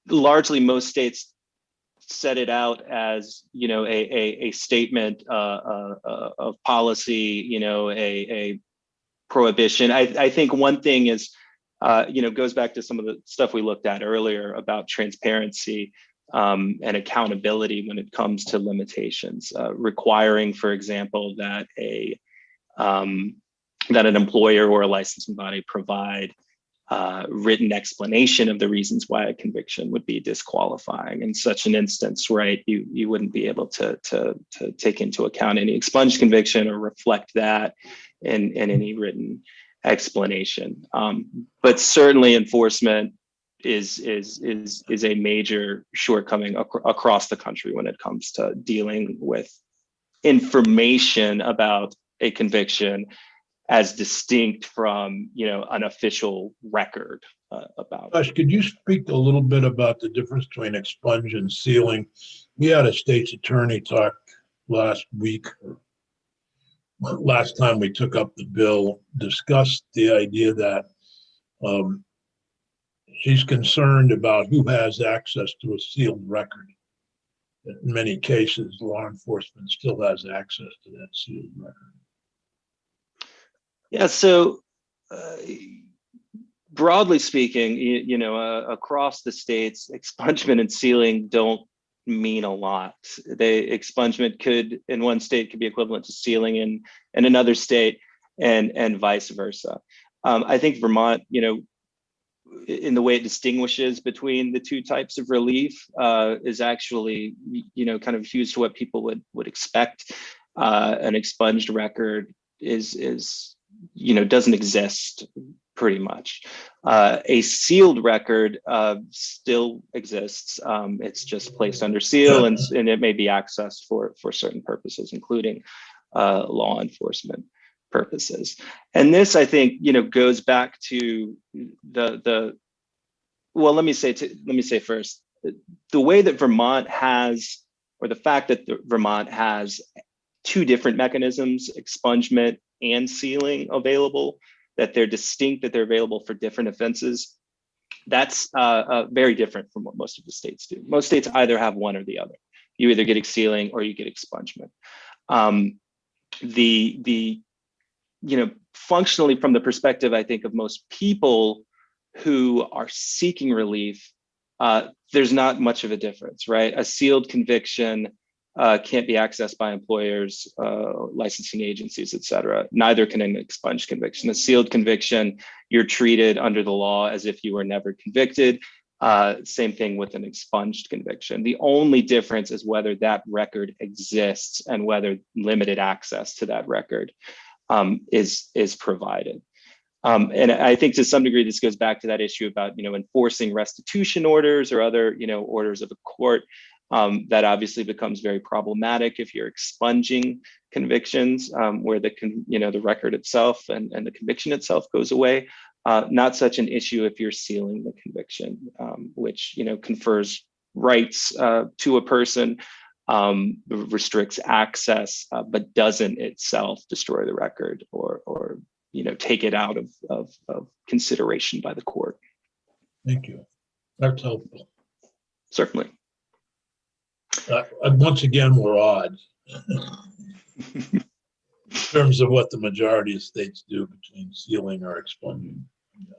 S4: Largely, most states set it out as a statement of policy, a prohibition. I think one thing is goes back to some of the stuff we looked at earlier about transparency and accountability when it comes to limitations, requiring, for example, that that an employer or a licensing body provide written explanation of the reasons why a conviction would be disqualifying. In such an instance, right, you wouldn't be able to take into account any expunged conviction or reflect that in any written explanation. But certainly enforcement is a major shortcoming across the country when it comes to dealing with information about a conviction as distinct from an official record about.
S2: Josh, could you speak a little bit about the difference between expunge and sealing? We had a state's attorney talk last week, last time we took up the bill, discussed the idea that she's concerned about who has access to a sealed record. In many cases, law enforcement still has access to that sealed record.
S4: Yeah, so broadly speaking, across the states, expungement and sealing don't mean a lot. Expungement could, in one state, could be equivalent to sealing in another state, and vice versa. I think Vermont, in the way it distinguishes between the two types of relief, is actually, kind of huge to what people would expect. An expunged record is doesn't exist pretty much. A sealed record still exists. It's just placed under seal, and it may be accessed for certain purposes, including law enforcement purposes. And this, I think, goes back to well, let me say first, the way that Vermont has, or the fact that Vermont has two different mechanisms, expungement and sealing, available, that they're distinct, that they're available for different offenses, that's very different from what most of the states do. Most states either have one or the other. You either get sealing or you get expungement. Functionally, from the perspective, I think, of most people who are seeking relief, there's not much of a difference, right? A sealed conviction can't be accessed by employers, licensing agencies, et cetera. Neither can an expunged conviction. A sealed conviction, you're treated under the law as if you were never convicted. Same thing with an expunged conviction. The only difference is whether that record exists and whether limited access to that record is provided. And I think to some degree, this goes back to that issue about, enforcing restitution orders or other, orders of the court. That obviously becomes very problematic if you're expunging convictions, where the record itself and the conviction itself goes away. Not such an issue if you're sealing the conviction, which confers rights to a person, restricts access, but doesn't itself destroy the record or take it out of consideration by the court.
S2: Thank you. That's helpful.
S4: Certainly.
S2: Once again, we're odd in terms of what the majority of states do between sealing or expunging.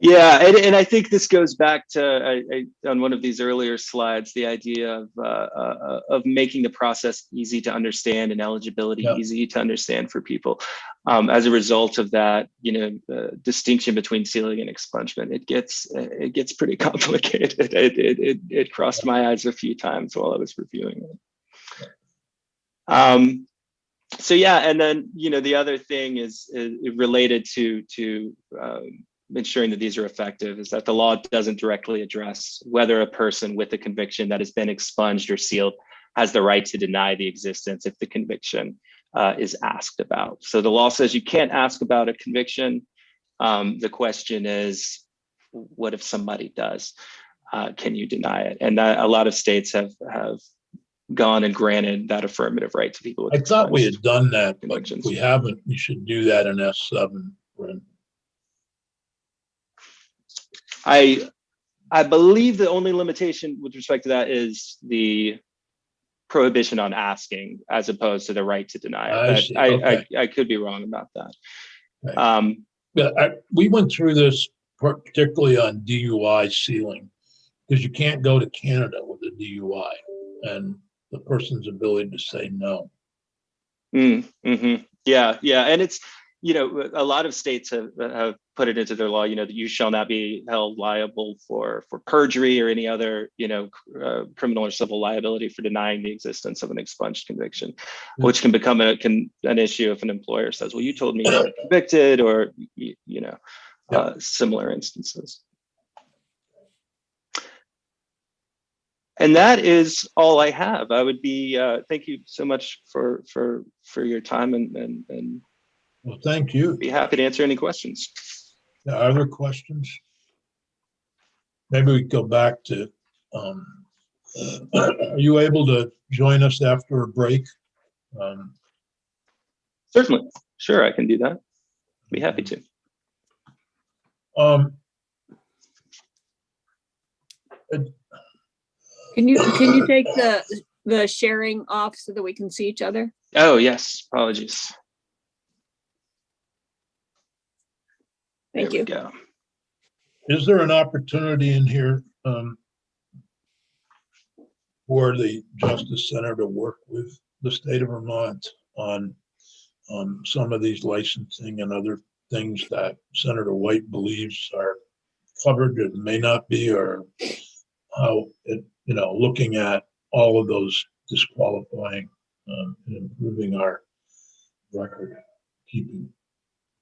S4: Yeah, and I think this goes back to on one of these earlier slides, the idea of making the process easy to understand and eligibility easy to understand for people. As a result of that, the distinction between sealing and expungement, it gets pretty complicated. It crossed my eyes a few times while I was reviewing it. So yeah, and then the other thing is related to ensuring that these are effective is that the law doesn't directly address whether a person with a conviction that has been expunged or sealed has the right to deny the existence if the conviction is asked about. So the law says you can't ask about a conviction. The question is, what if somebody does? Can you deny it? And a lot of states have gone and granted that affirmative right to people with
S2: I thought we
S4: expunged
S2: had done that, but
S4: convictions.
S2: we haven't. We should do that in S7.
S4: I believe the only limitation with respect to that is the prohibition on asking as opposed to the right to deny it.
S2: I see. Okay.
S4: I could be wrong about that.
S2: Okay. We went through this particularly on DUI sealing, because you can't go to Canada with a DUI and the person's ability to say no.
S4: Mm-hmm. Yeah. And it's, a lot of states have put it into their law, that you shall not be held liable for perjury or any other, criminal or civil liability for denying the existence of an expunged conviction, which can become an issue if an employer says, well, you told me you were convicted, or, similar instances. And that is all I have. I would be, thank you so much for your time and
S2: well, thank you.
S4: Be happy to answer any questions.
S2: Other questions? Maybe we go back to, are you able to join us after a break?
S4: Certainly. Sure, I can do that. Be happy to.
S1: Can you take the sharing off so that we can see each other?
S4: Oh, yes. Apologies.
S1: Thank you.
S4: Go.
S2: Is there an opportunity in here for the Justice Center to work with the state of Vermont on some of these licensing and other things that Senator White believes are covered that may not be, or how it, looking at all of those disqualifying and improving our record keeping?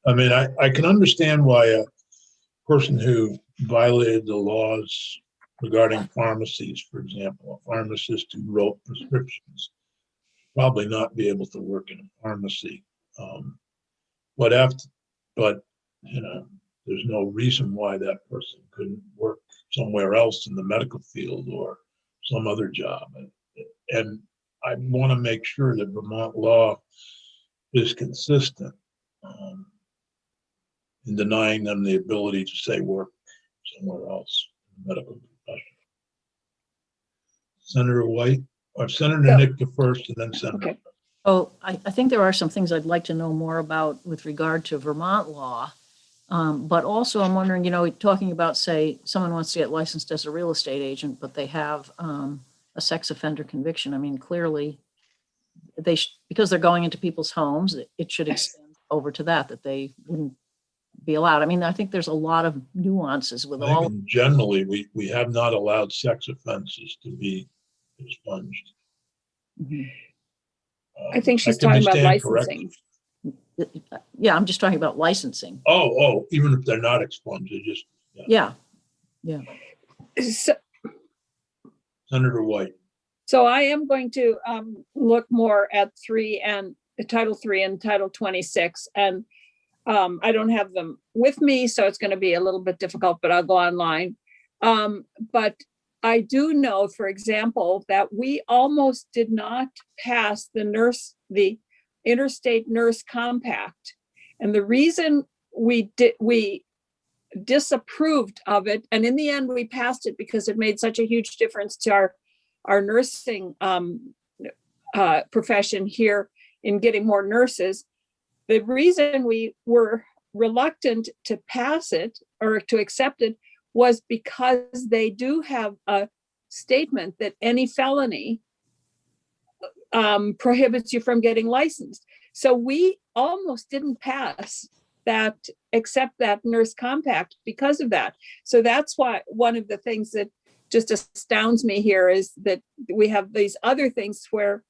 S2: I mean, I can understand why a person who violated the laws regarding pharmacies, for example, a pharmacist who wrote prescriptions, probably not be able to work in a pharmacy. But there's no reason why that person couldn't work somewhere else in the medical field or some other job. And I want to make sure that Vermont law is consistent in denying them the ability to say work somewhere else in the medical profession. Senator White, or Senator Nick first, and then Senator.
S1: Okay.
S3: Oh, I think there are some things I'd like to know more about with regard to Vermont law. But also I'm wondering, talking about, say, someone wants to get licensed as a real estate agent, but they have a sex offender conviction. I mean, clearly because they're going into people's homes, it should extend over to that they wouldn't be allowed. I mean, I think there's a lot of nuances with all.
S2: Generally, we have not allowed sex offenses to be expunged.
S3: Mm-hmm.
S1: I think she's talking about licensing.
S2: Correctly.
S3: Yeah, I'm just talking about licensing.
S2: Oh, even if they're not expunged, they just.
S3: Yeah.
S1: So,
S2: Senator White.
S1: So I am going to look more at Title 3 and Title 26, and I don't have them with me, so it's going to be a little bit difficult, but I'll go online. But I do know, for example, that we almost did not pass the Interstate Nurse Compact. And the reason we disapproved of it, and in the end we passed it because it made such a huge difference to our nursing profession here in getting more nurses. The reason we were reluctant to pass it or to accept it was because they do have a statement that any felony prohibits you from getting licensed. So we almost didn't pass accept that nurse compact because of that. So that's why one of the things that just astounds me here is that we have these other things where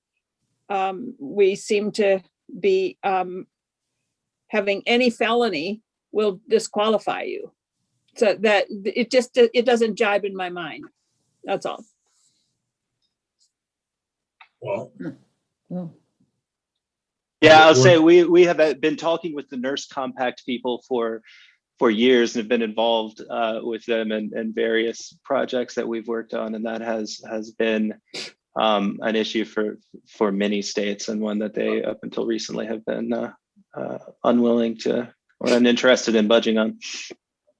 S1: we seem to be having any felony will disqualify you. So that it doesn't jibe in my mind. That's all.
S2: Well,
S3: Mm.
S4: Yeah, I'll
S2: We're-
S4: say we have been talking with the Nurse Compact people for years and have been involved with them and various projects that we've worked on, and that has been an issue for many states, and one that they up until recently have been unwilling to or uninterested in budging on.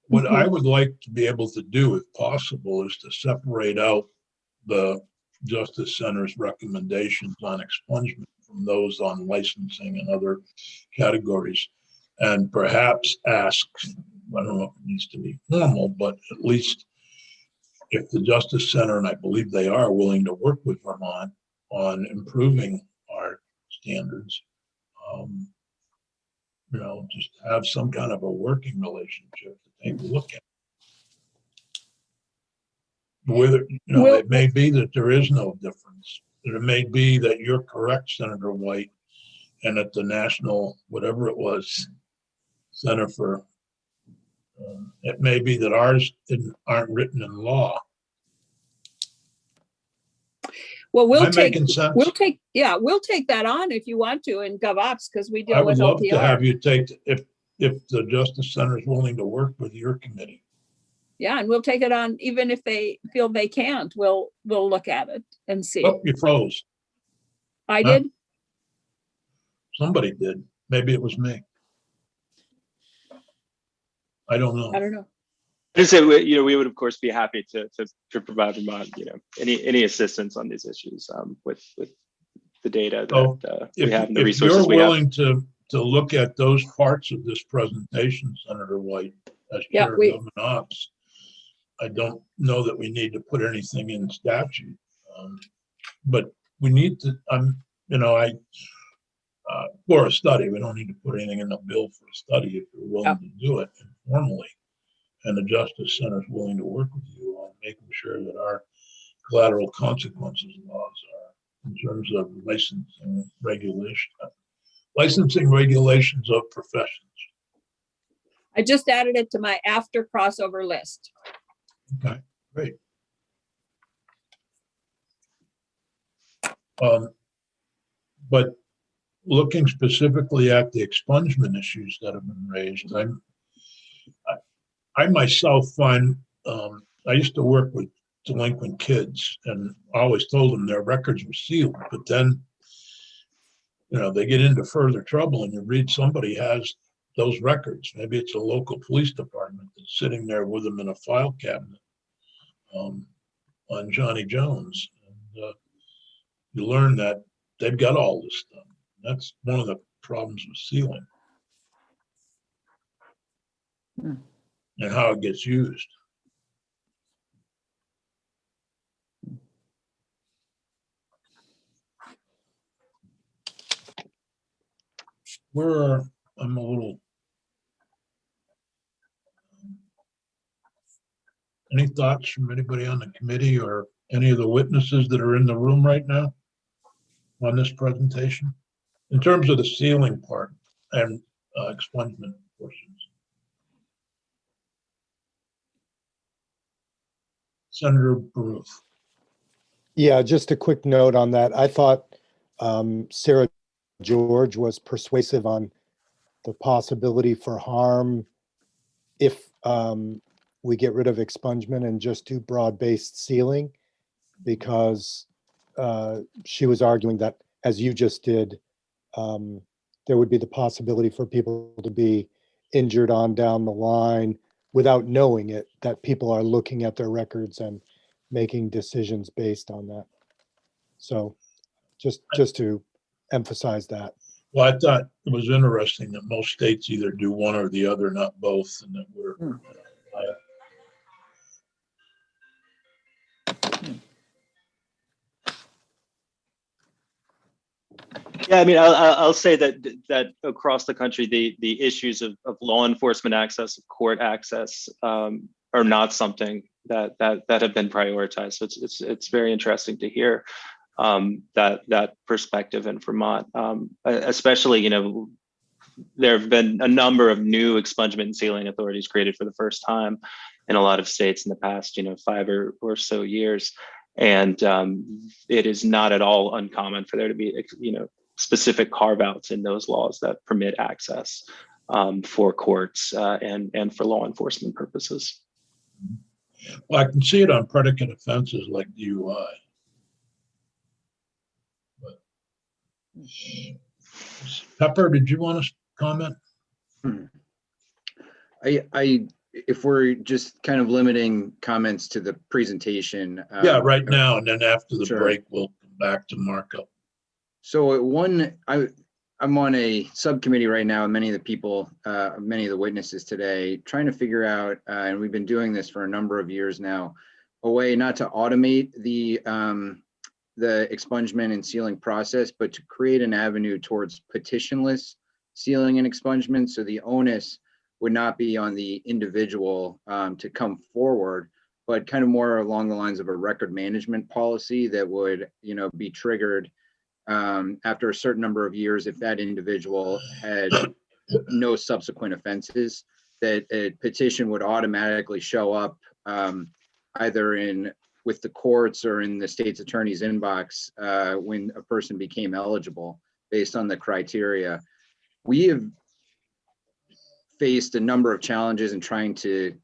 S2: What I would like to be able to do, if possible, is to separate out the Justice Center's recommendations on expungement from those on licensing and other categories, and perhaps ask, I don't know if it needs to be formal, but at least if the Justice Center, and I believe they are, willing to work with Vermont on improving our standards, just have some kind of a working relationship to take a look at. Whether, it may be that there is no difference. It may be that you're correct, Senator White, and at the national, whatever it was, Center for, it may be that ours aren't written in law.
S1: Well,
S2: Am I making sense?
S1: we'll take that on if you want to in GovOps, because we
S2: I
S1: deal
S2: would
S1: with
S2: love to have
S1: OPR.
S2: you take, if the Justice Center is willing to work with your committee.
S1: Yeah, and we'll take it on, even if they feel they can't, we'll look at it and see.
S2: Oh, you froze.
S1: I
S2: Huh?
S1: did.
S2: Somebody did. Maybe it was me. I don't know.
S1: I don't know.
S4: Just say, we would of course be happy to provide Vermont, any assistance on these issues with the data that we have and the resources we have.
S2: If you're willing to look at those parts of this presentation, Senator White, as chair of government ops, I don't know that we need to put anything in statute, but we need to. For a study, we don't need to put anything in the bill for a study if you're willing to do it informally. And the Justice Center is willing to work with you on making sure that our collateral consequences laws are in terms of licensing regulations of professions.
S1: I just added it to my after crossover list.
S2: Okay, great. But looking specifically at the expungement issues that have been raised, I myself find, I used to work with delinquent kids and I always told them their records were sealed, but then, they get into further trouble and you read somebody has those records. Maybe it's a local police department that's sitting there with them in a file cabinet on Johnny Jones. And you learn that they've got all this stuff. That's one of the problems with sealing. And how it gets used. I'm a little. Any thoughts from anybody on the committee or any of the witnesses that are in the room right now on this presentation? In terms of the sealing part and expungement portions. Senator Bruce.
S5: Yeah, just a quick note on that. I thought Sarah George was persuasive on the possibility for harm if we get rid of expungement and just do broad-based sealing, because she was arguing that, as you just did, there would be the possibility for people to be injured on down the line without knowing it, that people are looking at their records and making decisions based on that. So just to emphasize that.
S2: Well, I thought it was interesting that most states either do one or the other, not both, and that we're.
S4: Yeah, I mean, I'll say that across the country, the issues of law enforcement access, of court access, are not something that have been prioritized. So it's very interesting to hear. that perspective in Vermont, especially, there have been a number of new expungement and sealing authorities created for the first time in a lot of states in the past, 5 or so years. And it is not at all uncommon for there to be, specific carve outs in those laws that permit access for courts and for law enforcement purposes.
S2: Well, I can see it on predicate offenses like DUI. But Pepper, did you want to comment?
S6: If we're just kind of limiting comments to the presentation.
S2: Yeah, right now, and then after the
S6: Sure.
S2: break, we'll come back to markup.
S6: So I'm on a subcommittee right now, and many of the witnesses today, trying to figure out, and we've been doing this for a number of years now, a way not to automate the expungement and sealing process, but to create an avenue towards petitionless sealing and expungement. So the onus would not be on the individual to come forward, but kind of more along the lines of a record management policy that would, be triggered after a certain number of years if that individual had no subsequent offenses, that a petition would automatically show up either with the courts or in the state's attorney's inbox when a person became eligible based on the criteria. We have faced a number of challenges in trying to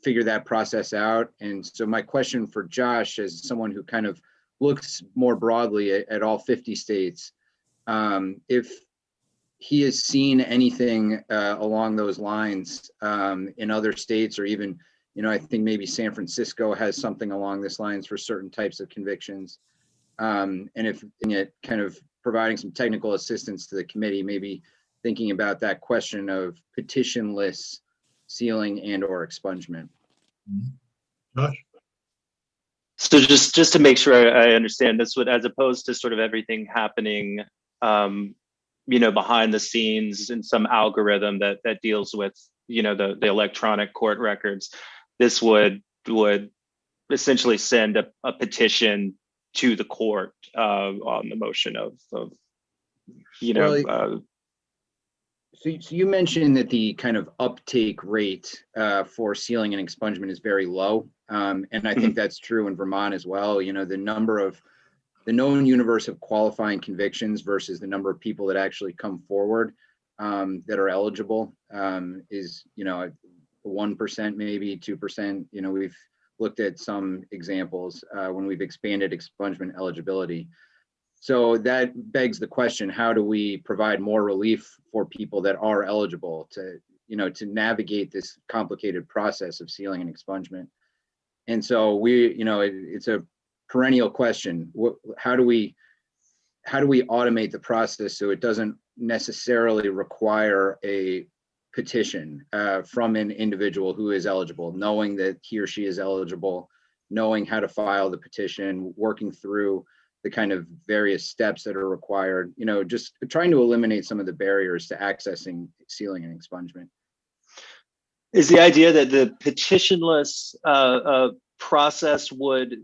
S6: figure that process out. And so my question for Josh, as someone who kind of looks more broadly at all 50 states, if he has seen anything along those lines in other states, or even, I think maybe San Francisco has something along this lines for certain types of convictions. And it kind of providing some technical assistance to the committee, maybe thinking about that question of petitionless sealing and or expungement.
S2: Josh?
S4: So just to make sure I understand this, as opposed to sort of everything happening, behind the scenes in some algorithm that deals with, the electronic court records, this would essentially send a petition to the court on the motion of
S6: So you mentioned that the kind of uptake rate for sealing and expungement is very low. And I think that's true in Vermont as well. The known universe of qualifying convictions versus the number of people that actually come forward that are eligible is, 1%, maybe 2%. We've looked at some examples when we've expanded expungement eligibility. So that begs the question, how do we provide more relief for people that are eligible to navigate this complicated process of sealing and expungement? And so it's a perennial question. How do we automate the process so it doesn't necessarily require a petition from an individual who is eligible, knowing that he or she is eligible, knowing how to file the petition, working through the kind of various steps that are required, just trying to eliminate some of the barriers to accessing sealing and expungement.
S4: Is the idea that the petitionless process would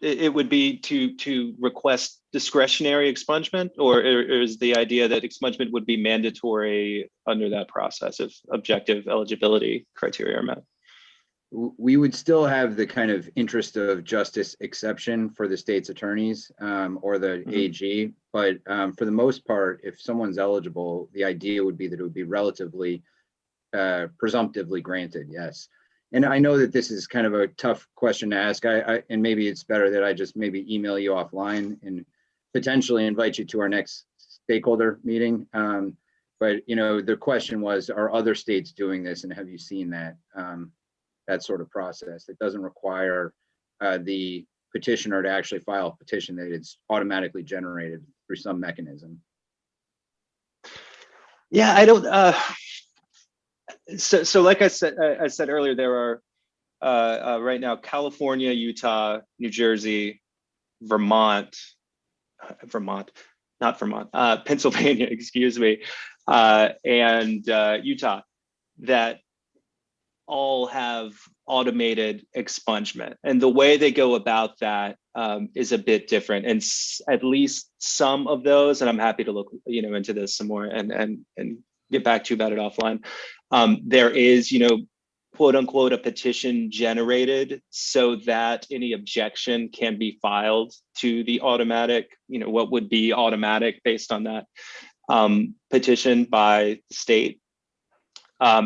S4: be to request discretionary expungement, or is the idea that expungement would be mandatory under that process if objective eligibility criteria are met?
S6: We would still have the kind of interest of justice exception for the state's attorneys or the AG, but for the most part, if someone's eligible, the idea would be that it would be relatively presumptively granted, yes. And I know that this is kind of a tough question to ask, and maybe it's better that I just maybe email you offline and potentially invite you to our next stakeholder meeting. But the question was, are other states doing this, and have you seen that? That sort of process that doesn't require the petitioner to actually file a petition, that it's automatically generated through some mechanism.
S4: Yeah, I don't. So like I said earlier, there are right now California, Utah, New Jersey, Pennsylvania, excuse me, and Utah that all have automated expungement, and the way they go about that is a bit different. And at least some of those, and I'm happy to look, into this some more and get back to you about it offline. There is, quote unquote, a petition generated so that any objection can be filed to the automatic, what would be automatic based on that petition by the state.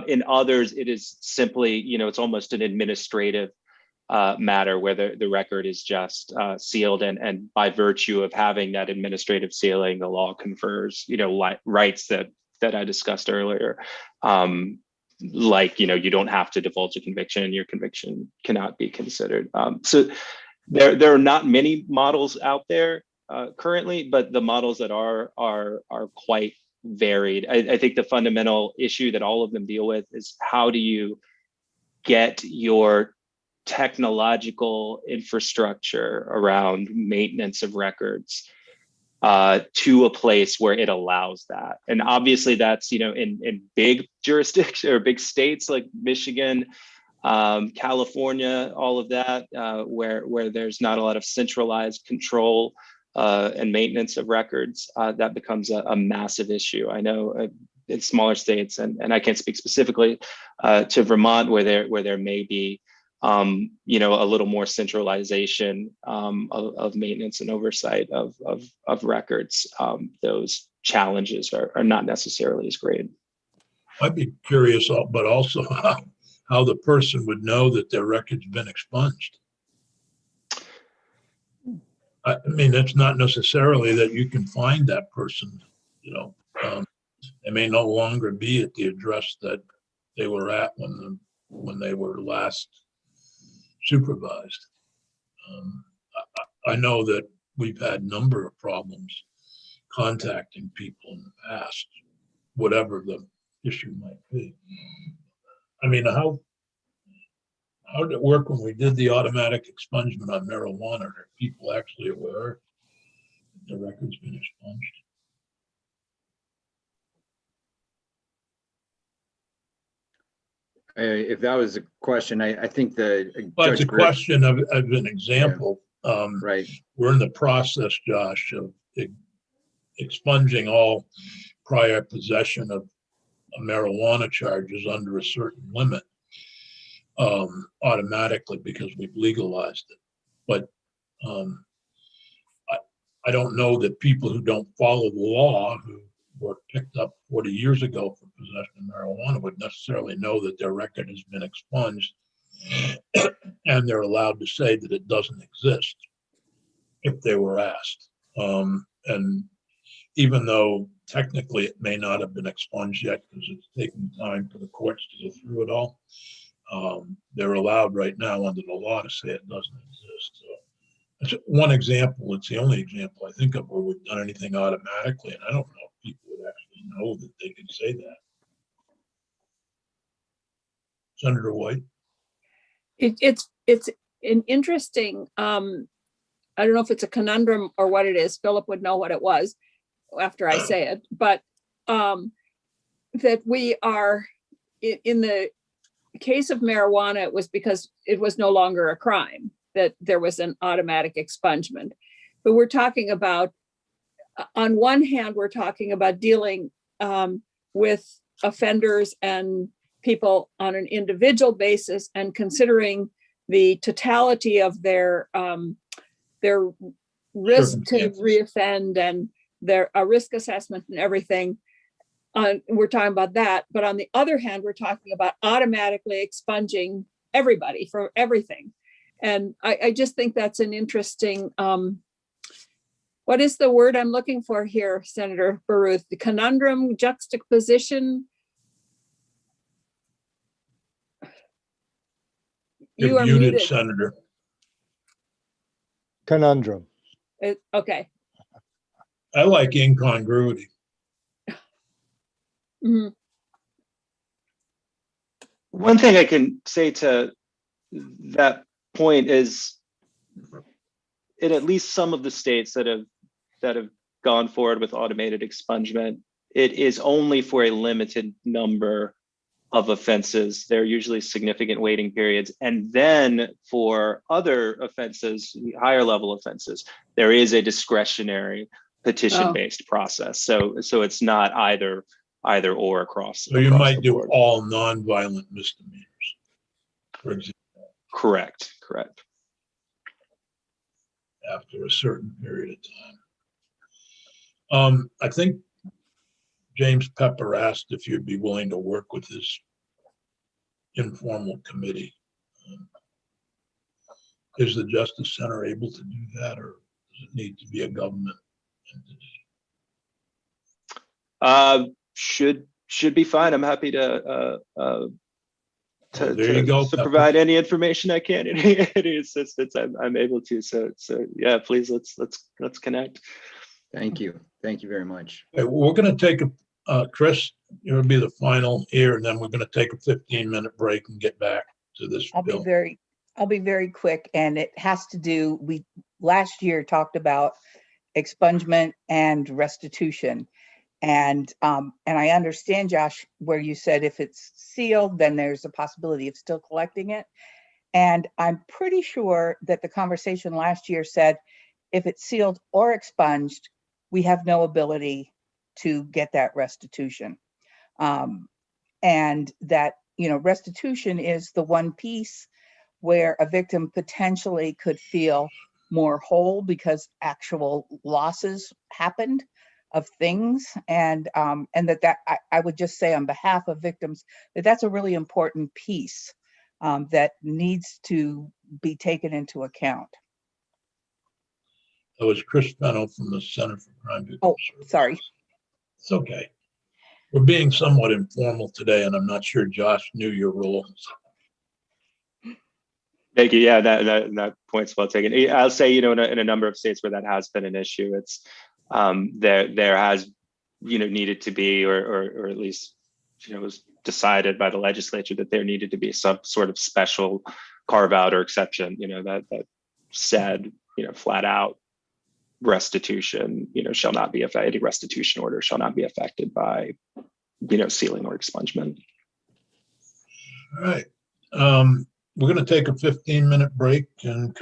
S4: In others, it is simply, it's almost an administrative matter where the record is just sealed, and by virtue of having that administrative sealing, the law confers, rights that I discussed earlier. Like, you don't have to divulge a conviction, and your conviction cannot be considered. So there are not many models out there currently, but the models that are quite varied. I think the fundamental issue that all of them deal with is how do you get your technological infrastructure around maintenance of records to a place where it allows that. And obviously that's, in big jurisdictions or big states like Michigan, California, all of that, where there's not a lot of centralized control and maintenance of records, that becomes a massive issue. I know in smaller states, and I can't speak specifically to Vermont, where there may be a little more centralization of maintenance and oversight of records. Those challenges are not necessarily as great.
S2: I'd be curious, but also how the person would know that their record's been expunged. I mean, it's not necessarily that you can find that person, they may no longer be at the address that they were at when they were last supervised. I know that we've had a number of problems contacting people in the past, whatever the issue might be. I mean, how did it work when we did the automatic expungement on marijuana? Are people actually aware that the record's been expunged?
S6: If that was a question, I think
S2: Well, it's a question of an example. Yeah.
S6: Right.
S2: We're in the process, Josh, of expunging all prior possession of marijuana charges under a certain limit automatically because we've legalized it. But I don't know that people who don't follow the law, who were picked up 40 years ago for possession of marijuana, would necessarily know that their record has been expunged and they're allowed to say that it doesn't exist if they were asked. And even though technically it may not have been expunged yet because it's taking time for the courts to go through it all, they're allowed right now under the law to say it doesn't exist. So it's one example. It's the only example I think of where we've done anything automatically, and I don't know if people would actually know that they could say that. Senator White?
S1: It's an interesting, I don't know if it's a conundrum or what it is. Philip would know what it was after I say it, but that we are, in the case of marijuana, it was because it was no longer a crime that there was an automatic expungement. But we're talking about, on one hand, we're talking about dealing with offenders and people on an individual basis and considering the totality of their risk to reoffend and their risk assessment and everything. We're talking about that. But on the other hand, we're talking about automatically expunging everybody for everything. And I just think that's an interesting, what is the word I'm looking for here, Senator Baruth? The conundrum, juxtaposition? You are muted,
S2: Senator.
S5: Conundrum.
S1: Okay.
S2: I like incongruity.
S1: Mm-hmm.
S4: One thing I can say to that point is, in at least some of the states that have gone forward with automated expungement, it is only for a limited number of offenses, there are usually significant waiting periods. And then for other offenses, higher level offenses, there is a discretionary petition-based process. So it's not either or across.
S2: So you
S4: across
S2: might
S4: the
S2: do
S4: board.
S2: all nonviolent misdemeanors, for example,
S4: Correct.
S2: after a certain period of time. I think James Pepper asked if you'd be willing to work with this informal committee. Is the Justice Center able to do that, or does it need to be a government entity?
S4: Should be fine. I'm happy to
S2: There you go, Pepper.
S4: provide any information I can, any assistance I'm able to. So yeah, please let's connect.
S6: Thank you. Thank you very much.
S2: Okay, we're going to take Chris, you'll be the final here, and then we're going to take a 15-minute break and get back to this bill.
S7: I'll be very quick, and it has to do, we last year talked about expungement and restitution. And I understand, Josh, where you said if it's sealed, then there's a possibility of still collecting it. And I'm pretty sure that the conversation last year said, if it's sealed or expunged, we have no ability to get that restitution. And that, restitution is the one piece where a victim potentially could feel more whole because actual losses happened of things. And that I would just say on behalf of victims, that's a really important piece that needs to be taken into account.
S2: That was Chris Fennell from the Center for Crime Victims.
S7: Oh, sorry.
S2: It's okay. We're being somewhat informal today, and I'm not sure Josh knew your rules.
S4: Thank you. Yeah, that point's well taken. I'll say, in a number of states where that has been an issue, it's there has needed to be, or at least was decided by the legislature that there needed to be some sort of special carve out or exception, that said, flat out restitution, shall not be affected. Any restitution order shall not be affected by, sealing or expungement.
S2: All right. We're going to take a 15-minute break and